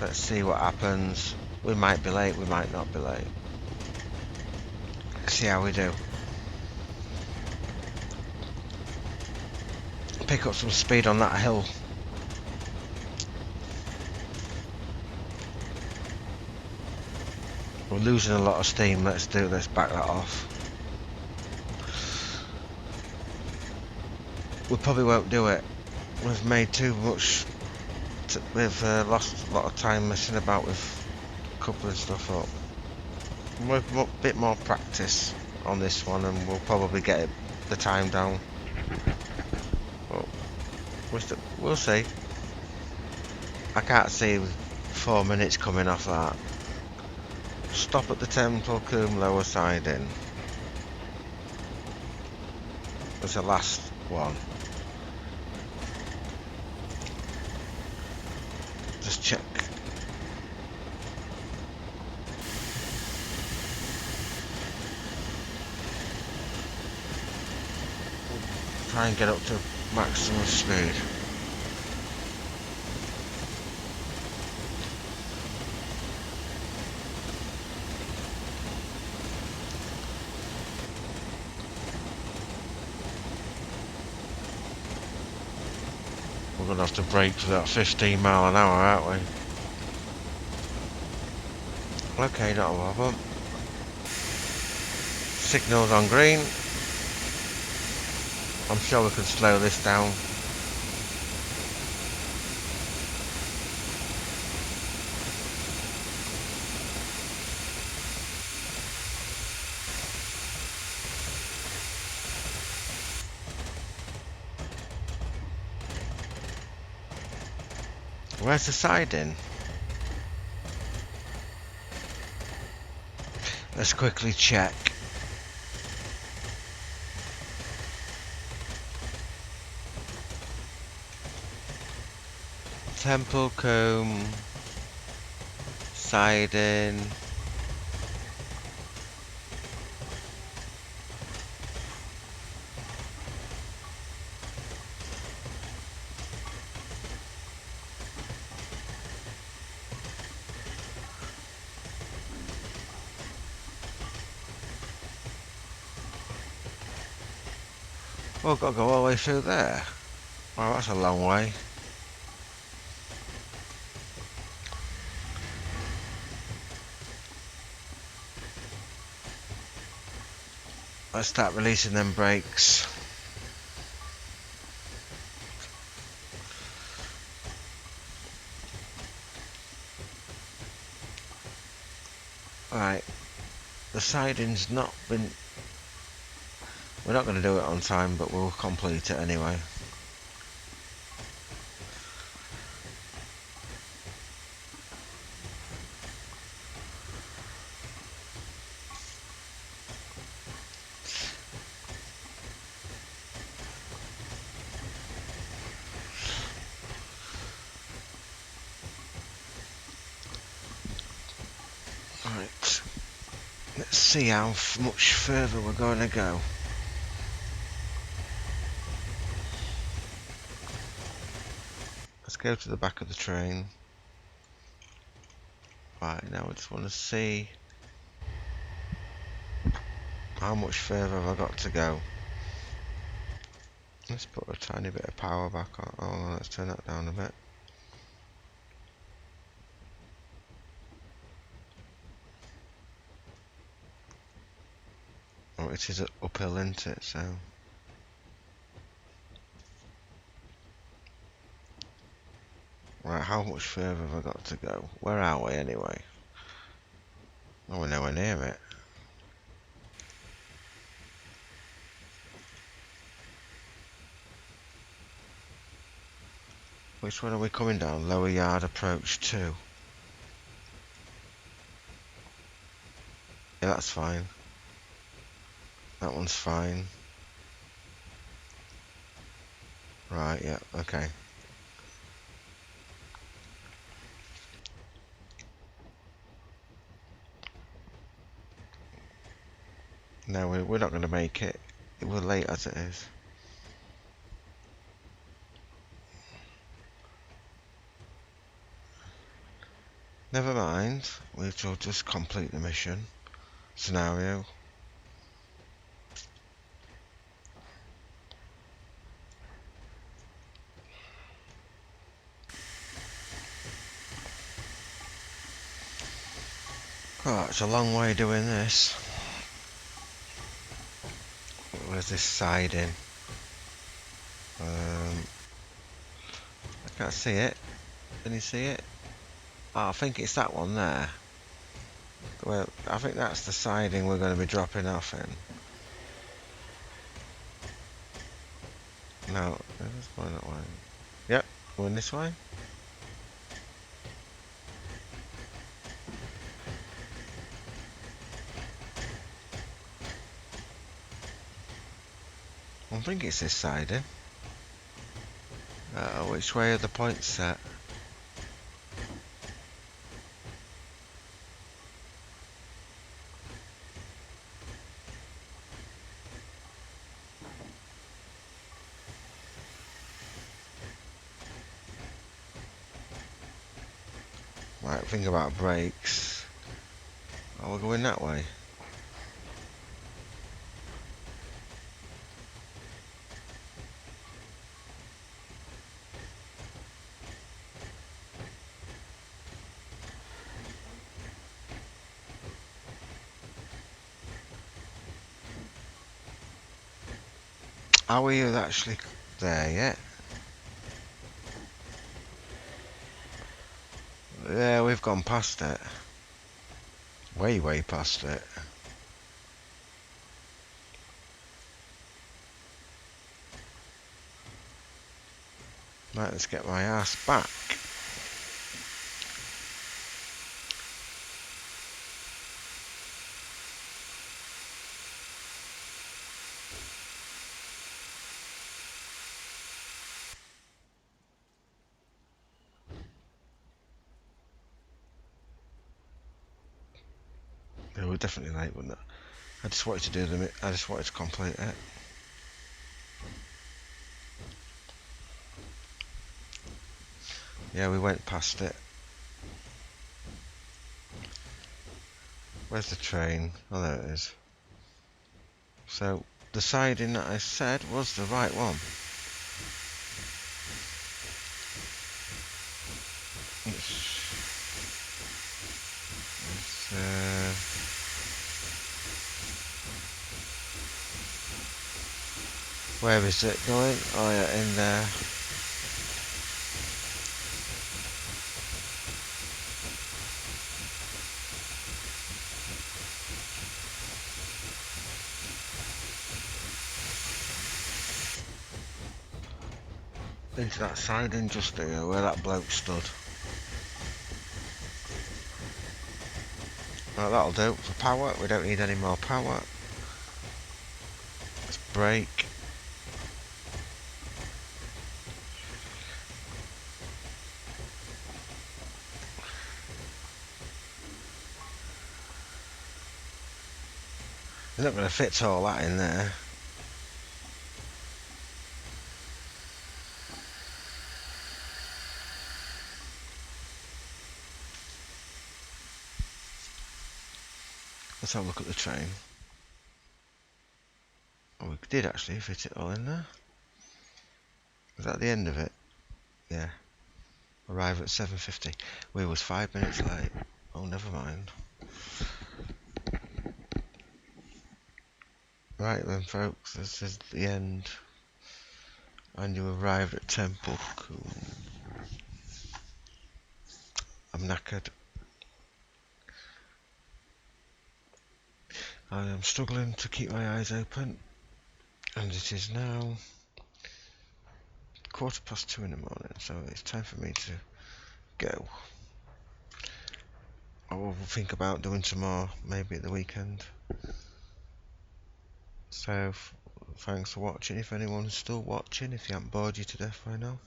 Let's see what happens. We might be late, we might not be late. Let's see how we do. Pick up some speed on that hill. We're losing a lot of steam. Let's back that off. We probably won't do it. We've made too much. We've lost a lot of time messing about with coupling stuff up. We've a bit more practice on this one, and we'll probably get the time down. But we'll see. I can't see 4 minutes coming off that. Stop at the Templecombe lower siding. That's the last one. Just check. Try and get up to maximum speed. We're going to have to brake for that 15 mile an hour, aren't we? Okay, not a problem. Signal's on green. I'm sure we can slow this down. Where's the siding? Let's quickly check. Temple comb, siding. Oh, I've got to go all the way through there. Wow, that's a long way. Let's start releasing them brakes. Right, the siding's not been... We're not going to do it on time, but we'll complete it anyway. Right, let's see how much further we're going to go. Let's go to the back of the train. Right, now I just want to see how much further have I got to go. Let's put a tiny bit of power back on. Oh, let's turn that down a bit. Oh, it is uphill, isn't it? So right, how much further have I got to go? Where are we anyway? Oh, we're nowhere near it. Which one are we coming down? Lower Yard Approach 2. Yeah, that's fine. That one's fine. Right, yeah, okay. No, we're not going to make it. We're late as it is. Never mind. We shall just complete the mission. Scenario. Oh, it's a long way doing this. Where's this siding? I can't see it. Can you see it? Oh, I think it's that one there. Well, I think that's the siding we're going to be dropping off in. No, let's go that way. Yep, going this way. I think it's this siding. Which way are the points set? Right, think about brakes. Oh, we're going that way. Are we actually there yet? Yeah, we've gone past it. Way, way past it. Right, let's get my ass back. They were definitely late, weren't they? I just wanted to do them. I just wanted to complete it. Yeah, we went past it. Where's the train? Oh, there it is. So the siding that I said was the right one. Where is it going? Oh yeah, in there. Into that siding just there, where that bloke stood. Right, that'll do. For power, we don't need any more power. Let's brake. You're not going to fit all that in there. Let's have a look at the train. Oh, we did actually fit it all in there. Is that the end of it? Yeah. Arrive at 7:50. We was 5 minutes late. Oh, never mind. Right then, folks, this is the end. And you arrived at Temple. Cool. I'm knackered. I am struggling to keep my eyes open. And it is now 2:15 in the morning, so it's time for me to go. I will think about doing some more, maybe at the weekend. So, thanks for watching. If anyone's still watching, if you haven't bored you to death by now.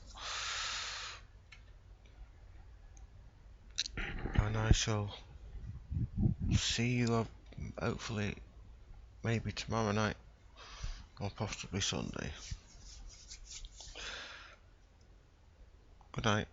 And I shall see you, hopefully, maybe tomorrow night, or possibly Sunday. Good night.